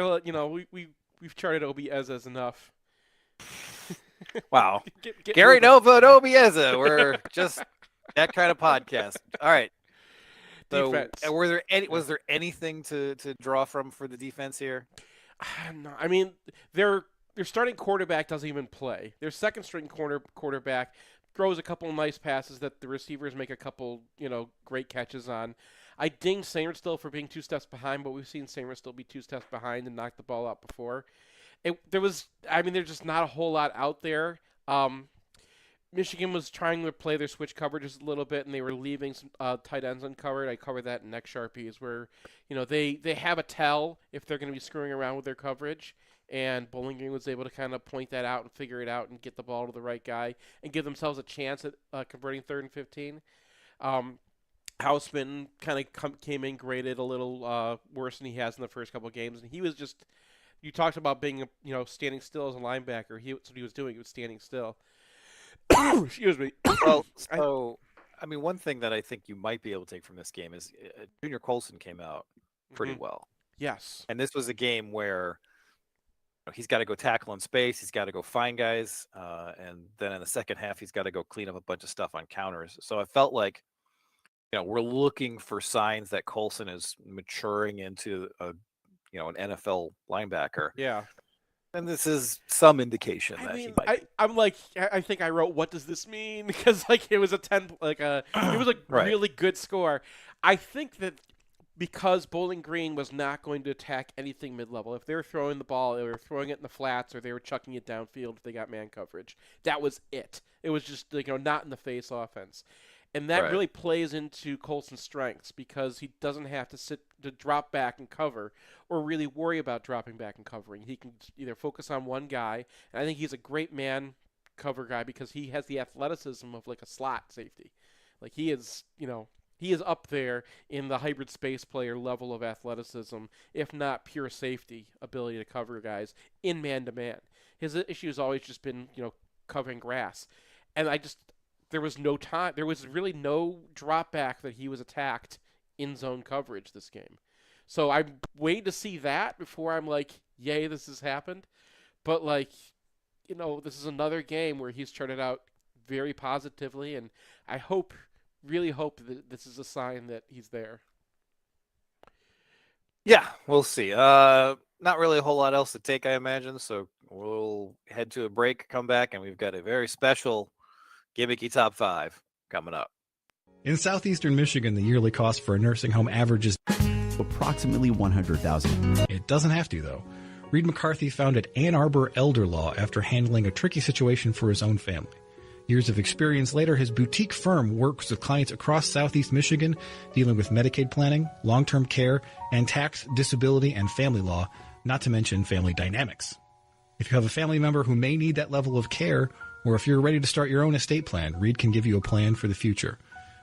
we've charted Obieza as enough. Wow. Get Gary moving. Nova and Obieza. We're just that kind of podcast. All right. So, Defense. was there anything to draw from for the defense here? No, I mean, their starting quarterback doesn't even play. Their second string quarterback throws a couple of nice passes that the receivers make a couple, great catches on. I dinged Sainristil for being 2 steps behind, but we've seen Sainristil be 2 steps behind and knock the ball out before. There's just not a whole lot out there. Michigan was trying to play their switch coverages a little bit, and they were leaving some tight ends uncovered. I covered that in Next Sharpies, where they have a tell if they're going to be screwing around with their coverage, and Bowling Green was able to kind of point that out and figure it out and get the ball to the right guy and give themselves a chance at converting 3rd and 15. Hausman kind of came in graded a little worse than he has in the first couple of games, and he was just – you talked about being standing still as a linebacker. That's what he was doing. He was standing still. Excuse me. Well, one thing that I think you might be able to take from this game is Junior Colson came out pretty well. Yes. And this was a game where he's got to go tackle in space. He's got to go find guys. And then in the second half, he's got to go clean up a bunch of stuff on counters. So I felt like, we're looking for signs that Colson is maturing into an NFL linebacker. Yeah. And this is some indication that he might. I think I wrote, what does this mean? Because it was it was a Right. really good score. I think that because Bowling Green was not going to attack anything mid-level, if they were throwing the ball, they were throwing it in the flats or they were chucking it downfield if they got man coverage. That was it. It was just not in the face offense. And that really plays into Colson's strengths because he doesn't have to drop back and cover or really worry about dropping back and covering. He can either focus on one guy, and I think he's a great man cover guy because he has the athleticism of a slot safety. He is, he is up there in the hybrid space player level of athleticism, if not pure safety ability to cover guys in man-to-man. His issue has always just been, covering grass. And there was no time. There was really no drop back that he was attacked in zone coverage this game. So I'm waiting to see that before I'm like, yay, this has happened. But this is another game where he's started out very positively, and I really hope that this is a sign that he's there. Yeah, we'll see. Not really a whole lot else to take, I imagine. So we'll head to a break, come back, and we've got a very special Gimmicky Top 5 coming up. In southeastern Michigan, the yearly cost for a nursing home averages approximately $100,000. It doesn't have to, though. Reed McCarthy founded Ann Arbor Elder Law after handling a tricky situation for his own family. Years of experience later, his boutique firm works with clients across southeast Michigan, dealing with Medicaid planning, long-term care, and tax, disability, and family law, not to mention family dynamics. If you have a family member who may need that level of care, or if you're ready to start your own estate plan, Reed can give you a plan for the future.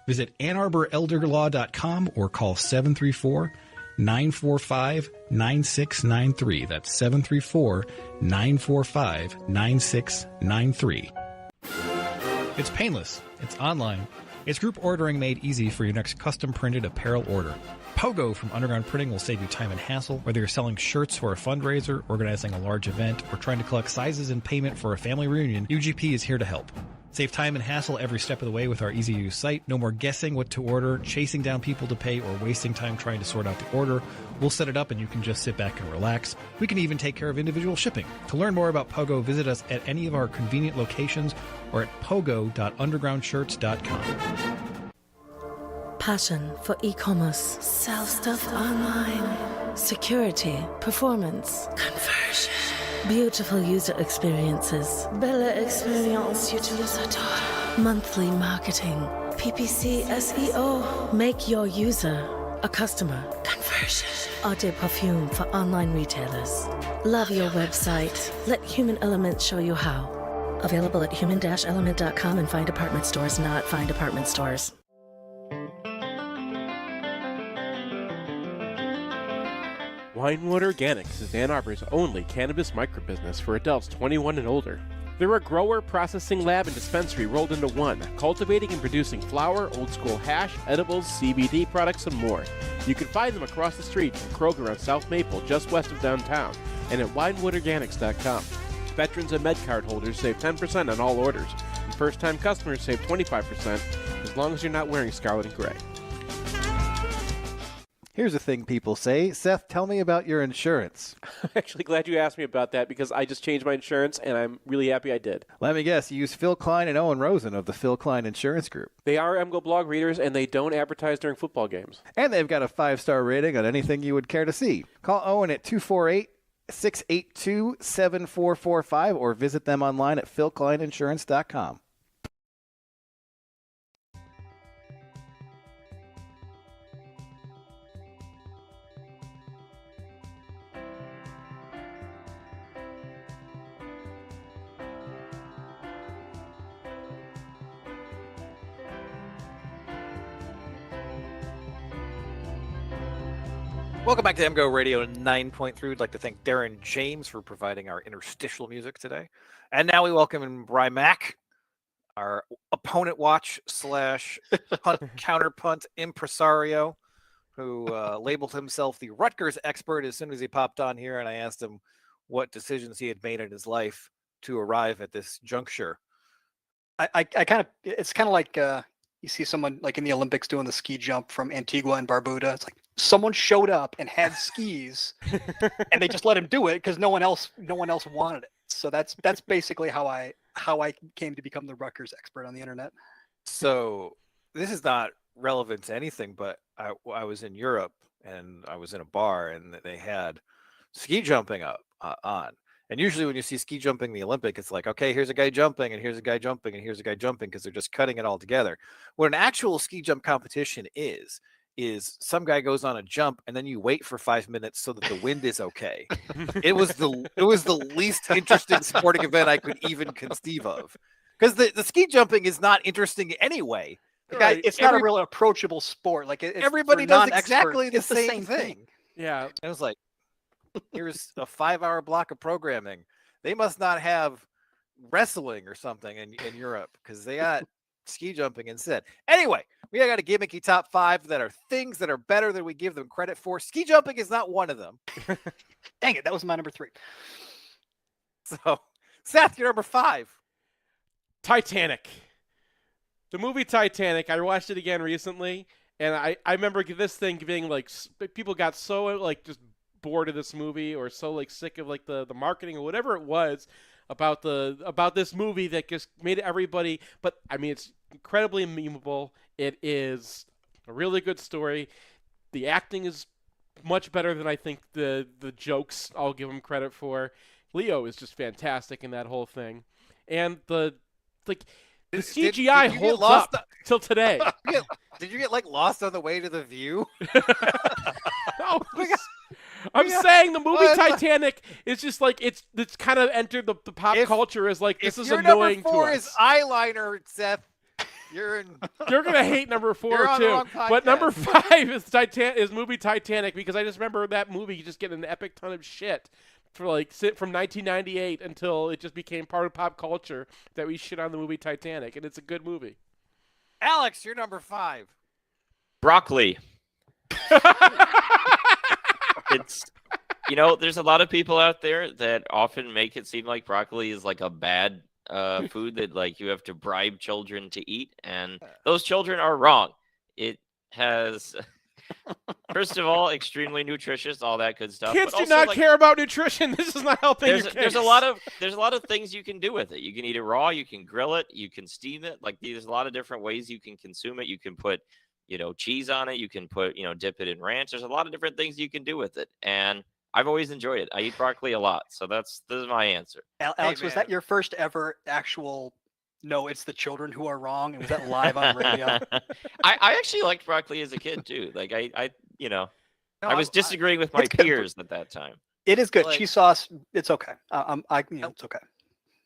Visit AnnArborElderLaw.com or call 734-945-9693. That's 734-945-9693. It's painless. It's online. It's group ordering made easy for your next custom-printed apparel order. Pogo from Underground Printing will save you time and hassle, whether you're selling shirts for a fundraiser, organizing a large event, or trying to collect sizes and payment for a family reunion. UGP is here to help. Save time and hassle every step of the way with our easy-to-use site. No more guessing what to order, chasing down people to pay, or wasting time trying to sort out the order. We'll set it up and you can just sit back and relax. We can even take care of individual shipping. To learn more about Pogo, visit us at any of our convenient locations or at pogo.undergroundshirts.com. Passion for e-commerce. Sell stuff online. Security. Performance. Conversion. Beautiful user experiences. Belle expérience utilisateur. Monthly marketing. PPC SEO. Make your user a customer. Conversion. Eau de parfum for online retailers. Love your website. Let Human Element show you how. Available at human-element.com and Find Department Stores, not Find Department Stores. Winewood Organics is Ann Arbor's only cannabis microbusiness for adults 21 and older. They're a grower, processing lab, and dispensary rolled into one, cultivating and producing flower, old-school hash, edibles, CBD products, and more. You can find them across the street from Kroger on South Maple, just west of downtown, and at winewoodorganics.com. Veterans and MedCard holders save 10% on all orders, and first-time customers save 25% as long as you're not wearing scarlet and gray. Here's a thing people say. Seth, tell me about your insurance. I'm actually glad you asked me about that because I just changed my insurance, and I'm really happy I did. Let me guess. You use Phil Klein and Owen Rosen of the Phil Klein Insurance Group. They are MGO blog readers, and they don't advertise during football games. And they've got a 5-star rating on anything you would care to see. Call Owen at 248-682-7445 or visit them online at philkleininsurance.com. Welcome back to MGoRadio 9.3. We'd like to thank Darrin James for providing our interstitial music today. And now we welcome in Bry Mack, our opponent watch / punt, counter punt impresario, who labeled himself the Rutgers expert as soon as he popped on here. And I asked him what decisions he had made in his life to arrive at this juncture. It's kind of like you see someone like in the Olympics doing the ski jump from Antigua and Barbuda. It's like someone showed up and had skis and they just let him do it because no one else wanted it. So that's basically how I came to become the Rutgers expert on the internet. So this is not relevant to anything, but I was in Europe and I was in a bar and they had ski jumping up on. And usually when you see ski jumping in the Olympic, it's like, okay, here's a guy jumping and here's a guy jumping and here's a guy jumping because they're just cutting it all together. What an actual ski jump competition is some guy goes on a jump and then you wait for 5 minutes so that the wind is okay. It was the least interesting sporting event I could even conceive of. Because the ski jumping is not interesting anyway. It's not a real approachable sport. Like everybody does exactly the same thing. Yeah. I was like, here's a 5-hour block of programming. They must not have wrestling or something in Europe because they got ski jumping instead. Anyway, we got a gimmicky top 5 that are things that are better than we give them credit for. Ski jumping is not one of them. Dang it, that was my number 3. So, Seth, your number 5. Titanic. The movie Titanic, I watched it again recently, and I remember this thing being like, people got so like just bored of this movie or so like sick of like the marketing or whatever it was about this movie that just made everybody. But I mean, it's incredibly memeable. It is a really good story. The acting is much better than I think the jokes I'll give him credit for. Leo is just fantastic in that whole thing, and the CGI holds up till today. Did you get like lost on the way to the View? No, I'm saying the movie What? Titanic is just like it's kind of entered the pop culture as like this If is your annoying number 4 to is us. eyeliner, Seth, you're in. You're gonna hate number 4 You're on the too. wrong But number podcast. 5 is movie Titanic because I just remember that movie just getting an epic ton of shit for like from 1998 until it just became part of pop culture that we shit on the movie Titanic, and it's a good movie. Alex, you're number 5. Broccoli. It's, there's a lot of people out there that often make it seem like broccoli is like a bad food that like you have to bribe children to eat, and those children are wrong. It has, first of all, extremely nutritious, all that good stuff. Kids but do also, not like, care about nutrition. This is not helping your kids. there's a lot of things you can do with it. You can eat it raw, you can grill it, you can steam it. Like there's a lot of different ways you can consume it. You can put cheese on it. You can put dip it in ranch. There's a lot of different things you can do with it, and I've always enjoyed it. I eat broccoli a lot, so this is my answer. Alex, was that your first ever actual? No, it's the children who are wrong, and was that live on radio? I actually liked broccoli as a kid too. Like I was disagreeing with my peers at that time. It is good. Like- Cheese sauce, it's okay. It's okay.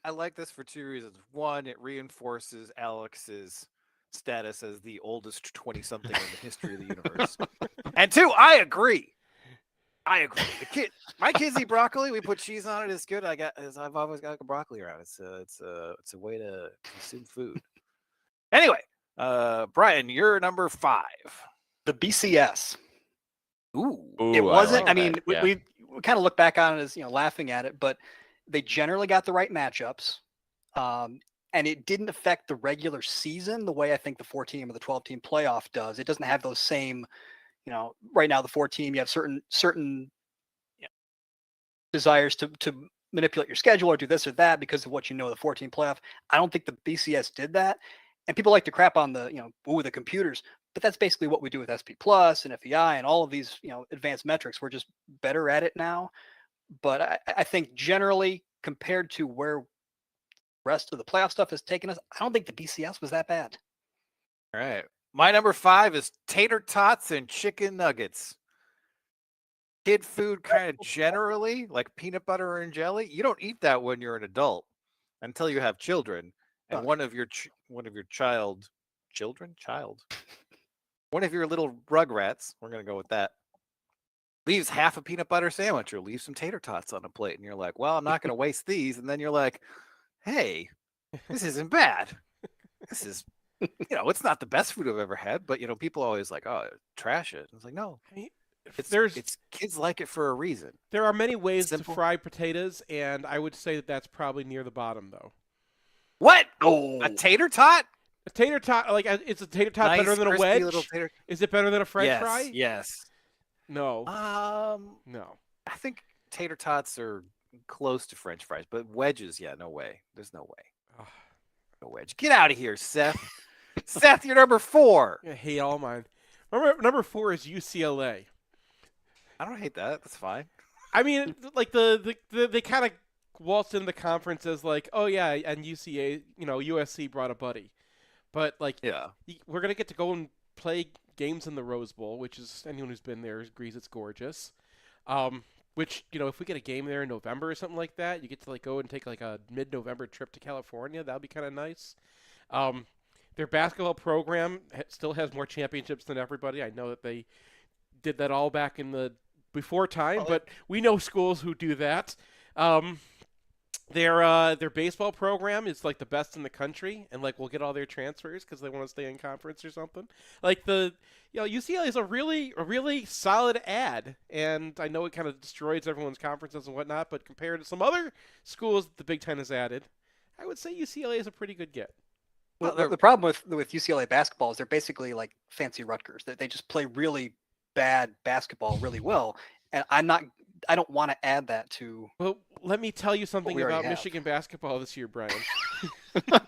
I like this for 2 reasons. One, it reinforces Alex's status as the oldest 20-something in the history of the universe. And 2, I agree. My kids eat broccoli. We put cheese on it. It's good. I've always got broccoli around. It's a way to consume food. Anyway, Brian, you're number 5. The BCS. Ooh, It wasn't. like I mean, that, yeah. we kind of look back on it as laughing at it, but they generally got the right matchups, and it didn't affect the regular season the way I think the 4-team or the 12-team playoff does. It doesn't have those same. Right now the 4-team, you have certain desires to manipulate your schedule or do this or that because of what the 4-team playoff. I don't think the BCS did that, and people like to crap on the the computers, but that's basically what we do with SP Plus and FEI and all of these advanced metrics. We're just better at it now. But I think generally compared to where the rest of the playoff stuff has taken us, I don't think the BCS was that bad. All right. My number 5 is tater tots and chicken nuggets. Kid food kind of generally, like peanut butter and jelly. You don't eat that when you're an adult until you have children. And one of your little rugrats, we're going to go with that, leaves half a peanut butter sandwich or leaves some tater tots on a plate. And you're like, well, I'm not going to waste these. And then you're like, hey, this isn't bad. This is... it's not the best food I've ever had, but people always like, oh, trash it. It's like, no, it's kids like it for a reason. There are many ways to fry potatoes, and I would say that's probably near the bottom, though. What? Oh, a tater tot? A tater tot, like is a tater tot better than a wedge? Is it better than a French fry? Yes. No. No. I think tater tots are close to French fries, but wedges, yeah, no way. There's no way. No wedge. Get out of here, Seth. Seth, you're number 4. I hate all mine. Number 4 is UCLA. I don't hate that. That's fine. I mean, like they kind of waltzed into the conference as like, oh yeah, and USC brought a buddy, but like, we're gonna get to go and play games in the Rose Bowl, which is anyone who's been there agrees it's gorgeous. Which if we get a game there in November or something like that, you get to like go and take like a mid-November trip to California. That'll be kind of nice. Their basketball program still has more championships than everybody. I know that they did that all back in the before time, but we know schools who do that. Their baseball program is like the best in the country, and like we'll get all their transfers because they want to stay in conference or something. Like UCLA is a really solid ad, and I know it kind of destroys everyone's conferences and whatnot, but compared to some other schools that the Big Ten has added, I would say UCLA is a pretty good get. Well, the problem with UCLA basketball is they're basically like fancy Rutgers. They just play really bad basketball really well, and I don't want to add that to. Well, let me tell you something about Michigan basketball this year, Brian. Yeah,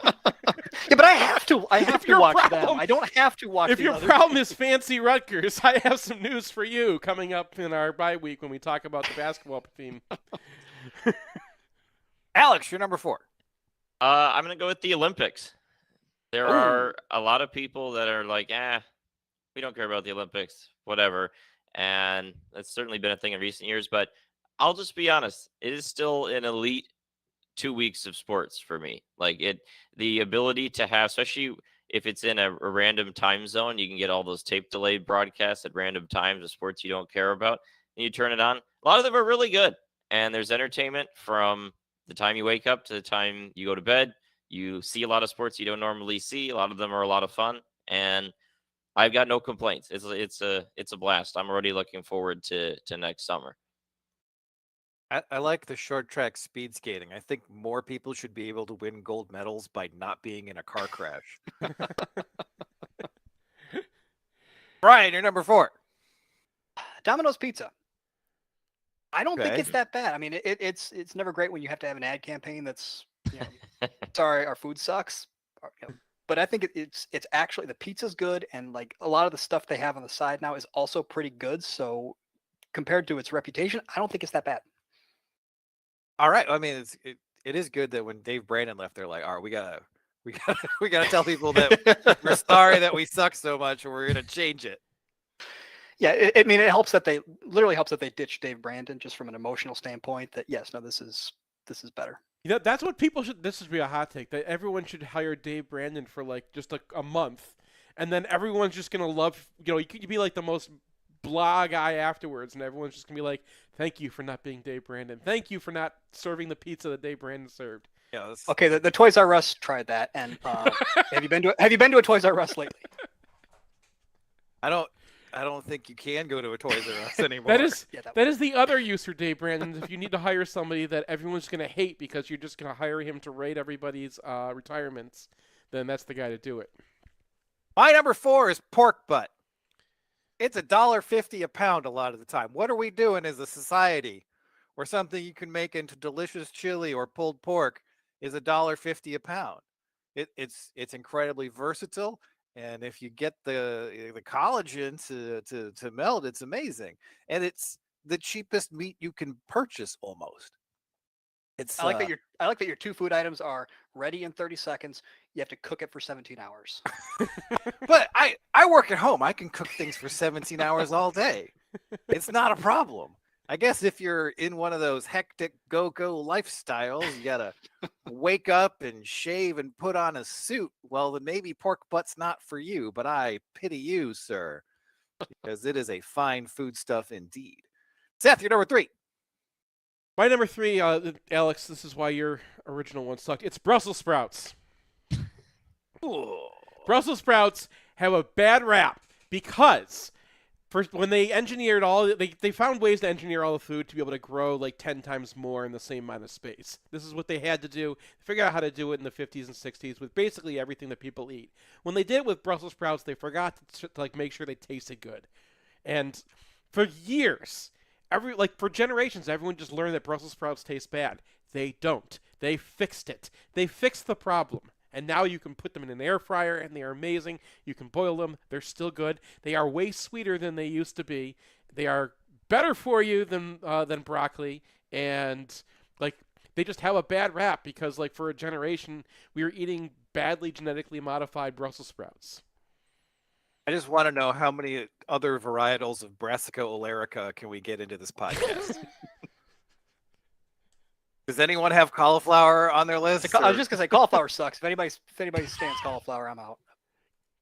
but I have to watch them. I don't have to watch. If your problem is fancy Rutgers, I have some news for you coming up in our bye week when we talk about the basketball team. Alex, you're number 4. I'm going to go with the Olympics. There are a lot of people that are like, we don't care about the Olympics, whatever. and that's certainly been a thing in recent years. But I'll just be honest, it is still an elite 2 weeks of sports for me. The ability to have, especially if it's in a random time zone, you can get all those tape delayed broadcasts at random times of sports you don't care about, and you turn it on. A lot of them are really good, and there's entertainment from the time you wake up to the time you go to bed. You see a lot of sports you don't normally see. A lot of them are a lot of fun, and I've got no complaints. It's a blast. I'm already looking forward to next summer. I like the short track speed skating. I think more people should be able to win gold medals by not being in a car crash. Brian, you're number 4. Domino's Pizza. I don't think Okay. it's that bad. I mean, it's never great when you have to have an ad campaign that's, sorry, our food sucks. But I think it's actually, the pizza's good, and like a lot of the stuff they have on the side now is also pretty good. So compared to its reputation, I don't think it's that bad. All right. I mean, it is good that when Dave Brandon left, they're like, all right, we gotta tell people that we're sorry that we suck so much, and we're gonna change it. Yeah, it helps that they ditched Dave Brandon just from an emotional standpoint. That yes, no, this is better. That's what people should. This should be a hot take. That everyone should hire Dave Brandon for like just a month, and then everyone's just gonna love. You could be like the most blah guy afterwards, and everyone's just gonna be like, "Thank you for not being Dave Brandon. Thank you for not serving the pizza that Dave Brandon served." Yeah. Okay, the Toys R Us tried that, and have you been to a Toys R Us lately? I don't think you can go to a Toys R Us anymore. that is the other use for Dave Brandon. If you need to hire somebody that everyone's going to hate because you're just going to hire him to rate everybody's retirements, then that's the guy to do it. My number 4 is pork butt. It's $1.50 a pound a lot of the time. What are we doing as a society where something you can make into delicious chili or pulled pork is $1.50 a pound? It's incredibly versatile. And if you get the collagen to melt, it's amazing. And it's the cheapest meat you can purchase almost. I like that your 2 food items are ready in 30 seconds. You have to cook it for 17 hours. But I work at home. I can cook things for 17 hours all day. It's not a problem. I guess if you're in one of those hectic go-go lifestyles, you gotta wake up and shave and put on a suit. Well, then maybe pork butt's not for you, but I pity you, sir, because it is a fine foodstuff indeed. Seth, you're number 3. My number 3, Alex, this is why your original one sucked. It's Brussels sprouts. Ooh. Brussels sprouts have a bad rap because when they engineered they found ways to engineer all the food to be able to grow like 10 times more in the same amount of space. This is what they had to do. Figure out how to do it in the 50s and 60s with basically everything that people eat. When they did it with Brussels sprouts, they forgot to like make sure they tasted good. And for years, for generations, everyone just learned that Brussels sprouts taste bad. They don't. They fixed it. They fixed the problem. And now you can put them in an air fryer, and they are amazing. You can boil them. They're still good. They are way sweeter than they used to be. They are better for you than broccoli. And, they just have a bad rap because, for a generation, we were eating badly genetically modified Brussels sprouts. I just want to know how many other varietals of Brassica oleracea can we get into this podcast? Does anyone have cauliflower on their list? I was just gonna say cauliflower sucks. If anybody stands cauliflower, I'm out.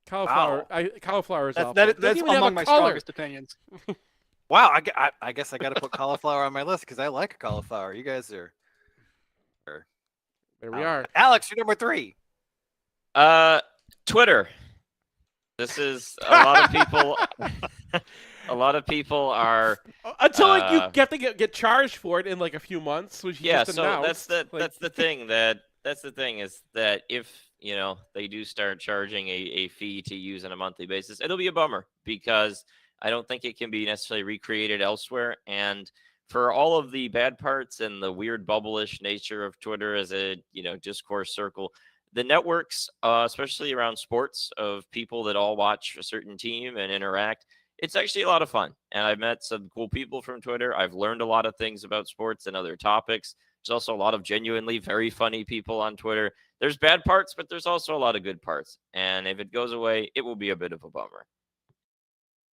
Cauliflower, wow. Cauliflower is awful. That's among my strongest opinions. Wow, I guess I got to put cauliflower on my list because I like cauliflower. You guys are. There we are. Alex, you're number 3. Twitter. This is a lot of people. A lot of people are until you get to get charged for it in a few months, which you just announced. That's the thing is that if they do start charging a fee to use on a monthly basis, it'll be a bummer because I don't think it can be necessarily recreated elsewhere. And for all of the bad parts and the weird bubble-ish nature of Twitter as a discourse circle, the networks, especially around sports, of people that all watch a certain team and interact, it's actually a lot of fun. And I've met some cool people from Twitter. I've learned a lot of things about sports and other topics. There's also a lot of genuinely very funny people on Twitter. There's bad parts, but there's also a lot of good parts. And if it goes away, it will be a bit of a bummer.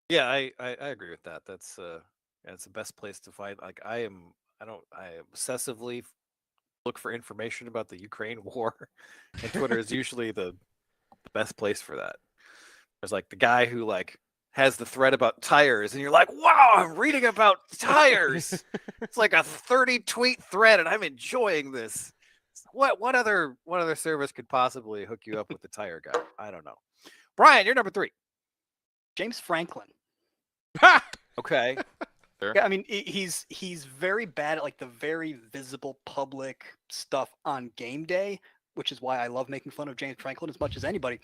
Yeah, I agree with that. That's it's the best place to find. Like I obsessively look for information about the Ukraine war, and Twitter is usually the best place for that. There's like the guy who like has the thread about tires, and you're like, wow, I'm reading about tires. It's like a 30 tweet thread, and I'm enjoying this. What other service could possibly hook you up with the tire guy? I don't know. Brian, you're number 3. James Franklin. Okay. Yeah, I mean, he's very bad at like the very visible public stuff on game day, which is why I love making fun of James Franklin as much as anybody.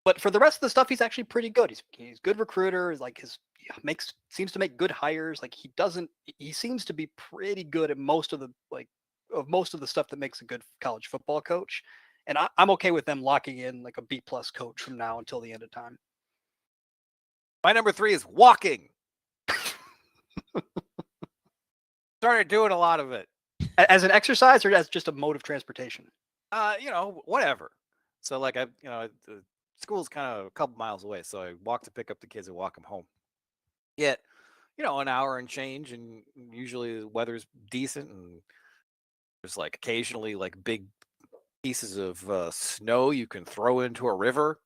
But for the rest of the stuff, he's actually pretty good. He's a good recruiter. Is like seems to make good hires. Like he seems to be pretty good at most of the stuff that makes a good college football coach. And I'm okay with them locking in like a B+ coach from now until the end of time. My number 3 is walking. Started doing a lot of it. As an exercise or as just a mode of transportation? Whatever. So like the school's kind of a couple miles away, so I walk to pick up the kids and walk them home. Yet, an hour and change, and usually the weather's decent, and there's like occasionally like big pieces of snow you can throw into a river.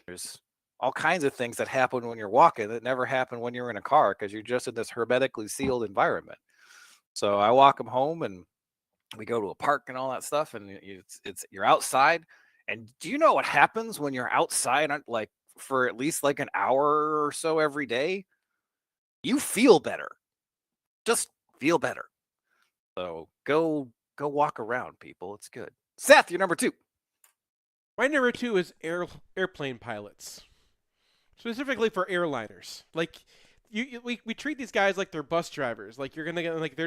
There's all kinds of things that happen when you're walking that never happen when you're in a car because you're just in this hermetically sealed environment. So I walk them home, and we go to a park and all that stuff, and you're outside. And do you know what happens when you're outside like for at least like an hour or so every day? You feel better. Just feel better. So go walk around, people. It's good. Seth, you're number 2. My number 2 is airplane pilots, specifically for airliners. Like we treat these guys like they're bus drivers. Like you're gonna get like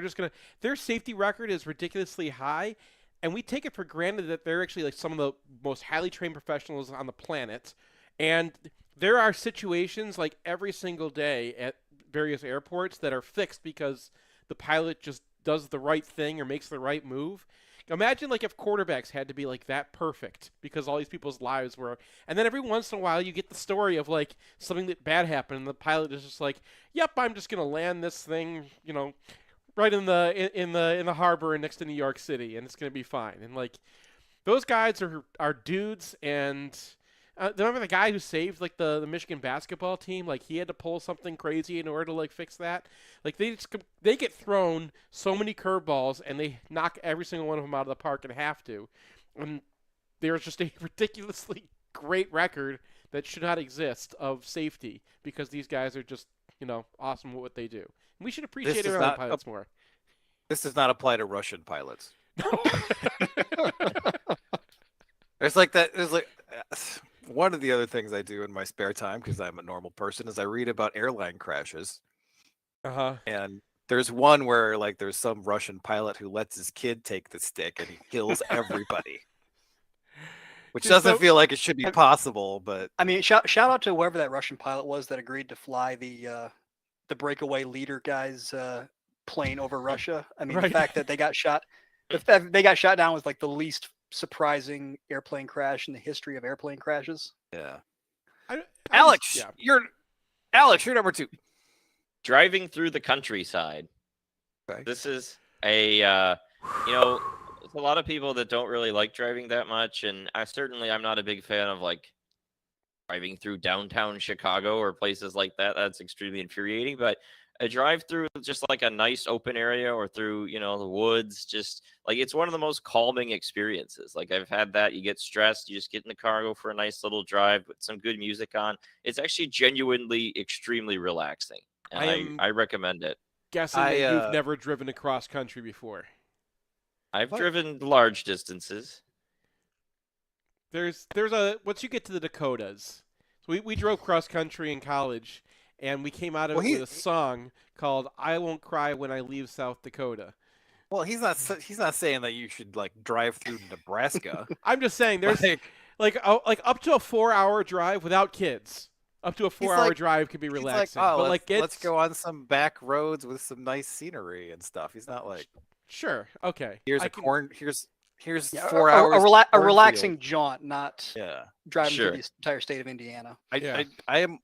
their safety record is ridiculously high, and we take it for granted that they're actually like some of the most highly trained professionals on the planet. And there are situations like every single day at various airports that are fixed because the pilot just does the right thing or makes the right move. Imagine like if quarterbacks had to be like that perfect because all these people's lives were, and then every once in a while you get the story of like something that bad happened and the pilot is just like, yep, I'm just gonna land this thing, right in the harbor next to New York City, and it's gonna be fine. And like those guys are dudes. And remember the guy who saved like the Michigan basketball team? Like he had to pull something crazy in order to like fix that. Like they get thrown so many curveballs and they knock every single one of them out of the park and have to. And there's just a ridiculously great record that should not exist of safety because these guys are just awesome at what they do. And we should appreciate our own pilots more. This does not apply to Russian pilots. There's like one of the other things I do in my spare time, because I'm a normal person, is I read about airline crashes. And there's one where like there's some Russian pilot who lets his kid take the stick and he kills everybody. Which doesn't feel like it should be possible, but I mean, shout out to whoever that Russian pilot was that agreed to fly the breakaway leader guy's plane over Russia. I mean, the fact that they got shot down was like the least surprising airplane crash in the history of airplane crashes. Yeah. Alex, you're number 2. Driving through the countryside. Okay. This is there's a lot of people that don't really like driving that much, and I'm not a big fan of like driving through downtown Chicago or places like that. That's extremely infuriating. But a drive through just like a nice open area or through, the woods, just like it's one of the most calming experiences. Like I've had that. You get stressed, you just get in the car, go for a nice little drive with some good music on. It's actually genuinely extremely relaxing. And I recommend it. Guessing that you've never driven across country before. I've driven large distances. There's once you get to the Dakotas. So we drove cross country in college, and we came out of it with a song called "I Won't Cry When I Leave South Dakota." Well, he's not saying that you should like drive through Nebraska. I'm just saying there's like up to a 4-hour drive without kids. Up to a 4-hour drive can be relaxing. Let's go on some back roads with some nice scenery and stuff. He's not like, sure, okay. Here's here's Yeah, 4 hours. a cornfield. relaxing jaunt, not driving Sure. through the entire state of Indiana. I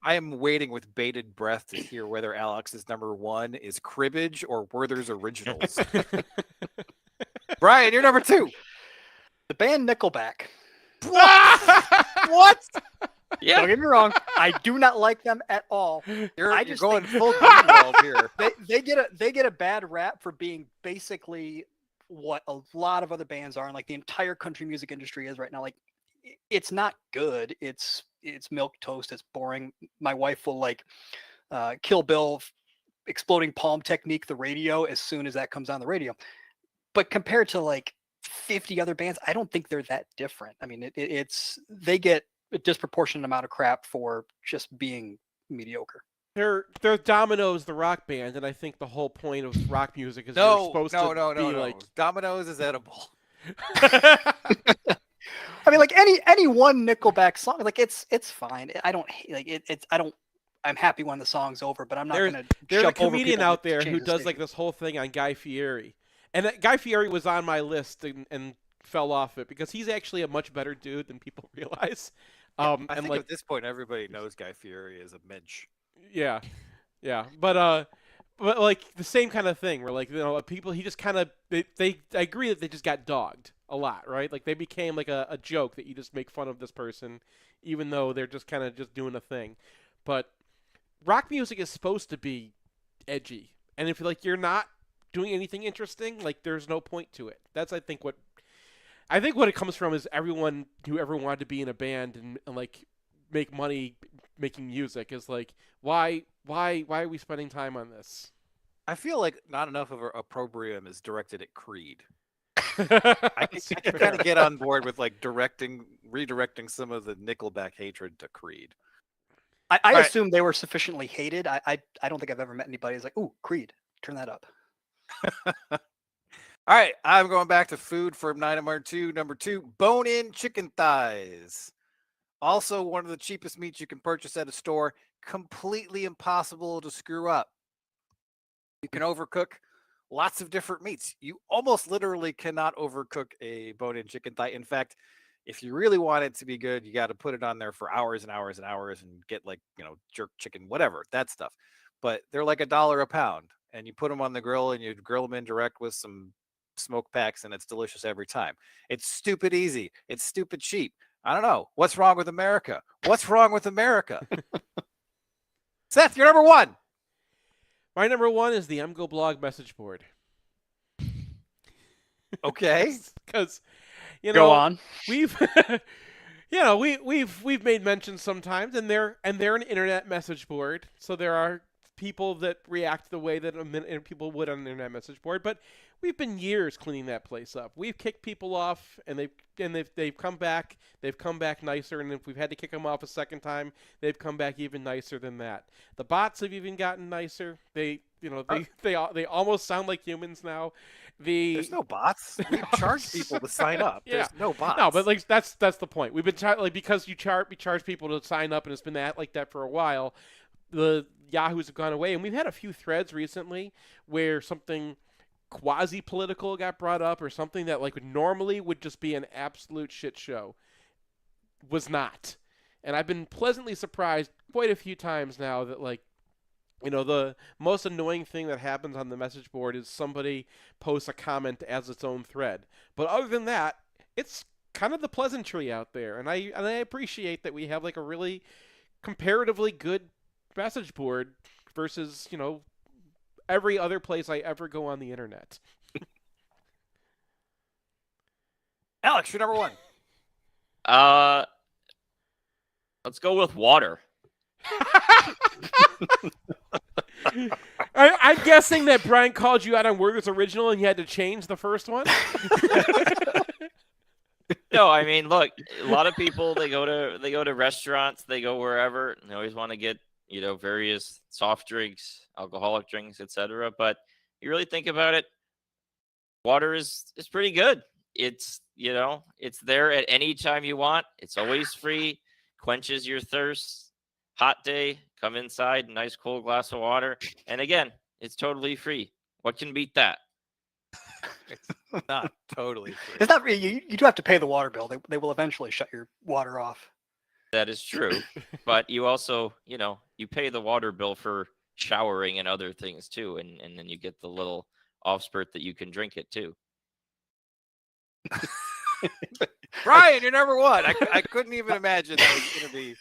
am waiting with bated breath to hear whether Alex's number 1 is Cribbage or Werther's Originals. Brian, you're number 2. The band Nickelback. What? Yeah. Don't get me wrong. I do not like them at all. You're going full Greenwald here. They get a bad rap for being basically what a lot of other bands are, and like the entire country music industry is right now. Like, it's not good. It's milk toast. It's boring. My wife will Kill Bill, Exploding Palm Technique, the radio, as soon as that comes on the radio. But compared to like 50 other bands, I don't think they're that different. I mean, they get a disproportionate amount of crap for just being mediocre. They're Domino's, the rock band, and I think the whole point of rock music is you're supposed to be like Domino's is edible. I mean, like any one Nickelback song, like it's fine. I don't like it. I'm happy when the song's over, but I'm not going to. There's a comedian out there who does like this whole thing on Guy Fieri, and Guy Fieri was on my list and fell off it because he's actually a much better dude than people realize. I think at this point everybody knows Guy Fieri is a mensch. Yeah, but like the same kind of thing where people he just kind of I agree that they just got dogged a lot, right? Like they became like a joke that you just make fun of this person, even though they're just kind of just doing a thing. But rock music is supposed to be edgy, and if you're not doing anything interesting, like there's no point to it. That's I think what it comes from is everyone who ever wanted to be in a band and like make money making music is like, why are we spending time on this? I feel like not enough of our opprobrium is directed at Creed. I can kind of get on board with like redirecting some of the Nickelback hatred to Creed. I assume they were sufficiently hated. I don't think I've ever met anybody who's like, ooh, Creed, turn that up. All right, I'm going back to food for number two. Number 2, bone-in chicken thighs. Also one of the cheapest meats you can purchase at a store. Completely impossible to screw up. You can overcook lots of different meats. You almost literally cannot overcook a bone-in chicken thigh. In fact, if you really want it to be good, you got to put it on there for hours and hours and hours and get jerk chicken, whatever, that stuff. But they're like $1 a pound, and you put them on the grill and you grill them in direct with some smoke packs, and it's delicious every time. It's stupid easy. It's stupid cheap. I don't know. What's wrong with America? What's wrong with America? Seth, you're number 1. My number 1 is the MGoBlog message board. Okay. Because go on. We've we've made mentions sometimes, and they're an internet message board. So there are people that react the way that people would on an internet message board, but we've been years cleaning that place up. We've kicked people off, and they've come back. They've come back nicer, and if we've had to kick them off a second time, they've come back even nicer than that. The bots have even gotten nicer. They almost sound like humans now. There's no bots. We charge people to sign up. There's no bots. No, but that's the point. We've been because we charge people to sign up, and it's been like that for a while. The Yahoos have gone away, and we've had a few threads recently where something quasi-political got brought up, or something that normally would just be an absolute shit show was not. And I've been pleasantly surprised quite a few times now that the most annoying thing that happens on the message board is somebody posts a comment as its own thread. But other than that, it's kind of the pleasantry out there, and I appreciate that we have a really comparatively good message board versus every other place I ever go on the internet. Alex, you're number 1. Let's go with water. I'm guessing that Brian called you out on Werther's Original and you had to change the first one? No, I mean, look, a lot of people, they go to restaurants, they go wherever, and they always want to get, various soft drinks, alcoholic drinks, etc. But you really think about it, water is pretty good. It's, it's there at any time you want. It's always free, quenches your thirst. Hot day, come inside, nice cold glass of water. And again, it's totally free. What can beat that? It's not totally free. It's not. You do have to pay the water bill. They will eventually shut your water off. That is true. But you also, you pay the water bill for showering and other things too. And then you get the little offspurt that you can drink it too. Brian, you're number one. I couldn't even imagine that was going to be.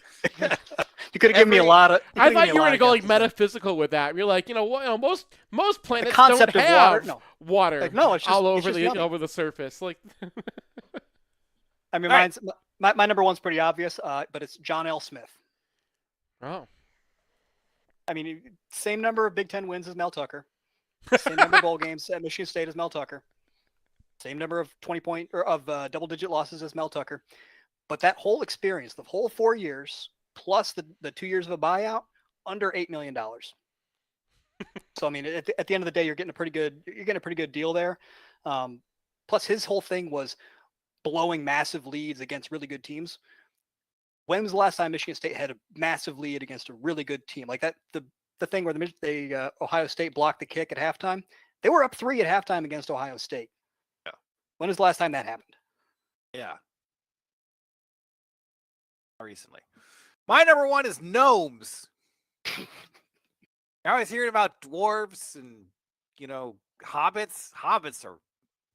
You could have given me a lot of. I thought you were going to go like metaphysical with that. You're like, most planets concept don't of have water Like, no, it's just, all it's over just over the surface. Like, I mean, my number one's pretty obvious, but it's John L. Smith. Oh. I mean, same number of Big Ten wins as Mel Tucker. Same number of bowl games at Michigan State as Mel Tucker. Same number of double-digit losses as Mel Tucker. But that whole experience, the whole 4 years, plus the 2 years of a buyout, under $8 million. So I mean, at the end of the day, you're getting a pretty good deal there. Plus, his whole thing was blowing massive leads against really good teams. When was the last time Michigan State had a massive lead against a really good team like that? The thing where the Ohio State blocked the kick at halftime, they were up 3 at halftime against Ohio State. Yeah. When was the last time that happened? Yeah. Recently. My number one is gnomes. I was hearing about dwarves and, hobbits. Hobbits are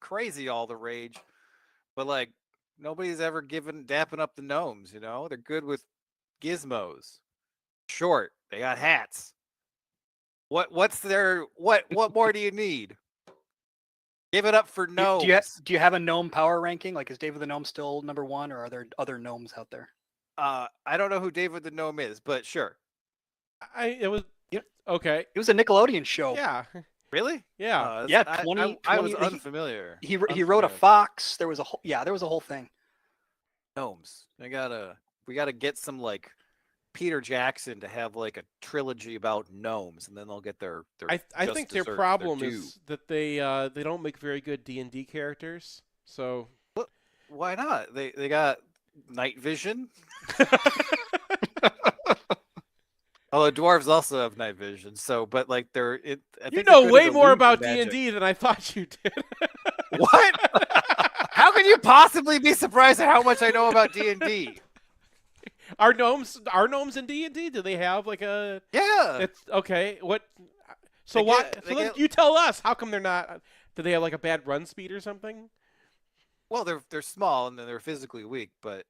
crazy, all the rage. But, like, nobody's ever dapping up the gnomes, They're good with gizmos. Short. They got hats. What more do you need? Give it up for gnomes. Do you have a gnome power ranking? Like, is David the Gnome still number one, or are there other gnomes out there? I don't know who David the Gnome is, but sure. Okay. It was a Nickelodeon show. Yeah. Really? Yeah. Yeah. I was unfamiliar. He wrote a Fox. There was a whole thing. Gnomes. We gotta get some like Peter Jackson to have like a trilogy about gnomes, and then they'll get their I think their problem is that they don't make very good D&D characters. So why not? They got night vision. Although dwarves also have night vision, but like I think know way more about D&D than I thought you did. What? How can you possibly be surprised at how much I know about D&D? Are gnomes in D&D? Do they have like a? Yeah. It's okay. What? So you tell us. How come they're not? Do they have like a bad run speed or something? Well, they're small and they're physically weak, but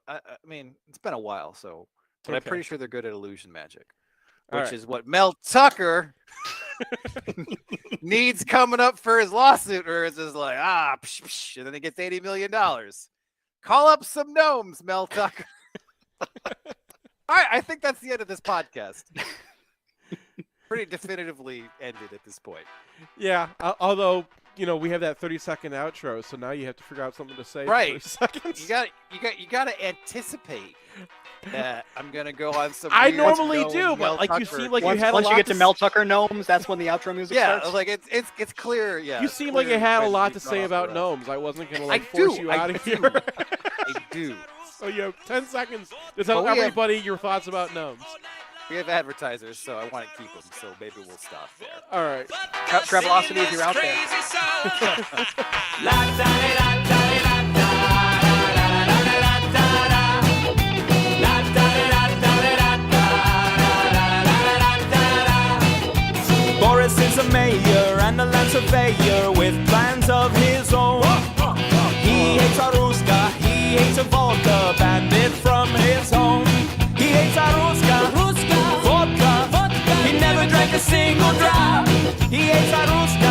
I mean it's been a while, so. But I'm pretty sure they're good at illusion magic, which is what Mel Tucker needs coming up for his lawsuit, or it's just like, psh, psh, and then he gets $80 million. Call up some gnomes, Mel Tucker. All right, I think that's the end of this podcast. Pretty definitively ended at this point. Yeah, although, we have that 30-second outro, so now you have to figure out something to say. Right. For 30 seconds. You got to anticipate that I'm gonna go on some. I normally do, but like you seem like you had. Once you get to Mel Tucker gnomes, that's when the outro music starts. Yeah, like it's clear. Yeah, you seem like you had a lot to say about gnomes. I wasn't gonna force you out of here. I do. So you have 10 seconds to tell everybody your thoughts about gnomes. We have advertisers, so I want to keep them. So maybe we'll stop there. All right. Travelocity, if you're out there. Boris is a mayor and a land surveyor with plans of his own. He hates a Ruska, he hates a vodka, bandit from his home. He hates a Ruska, vodka, he never drank a single drop. He hates a Ruska.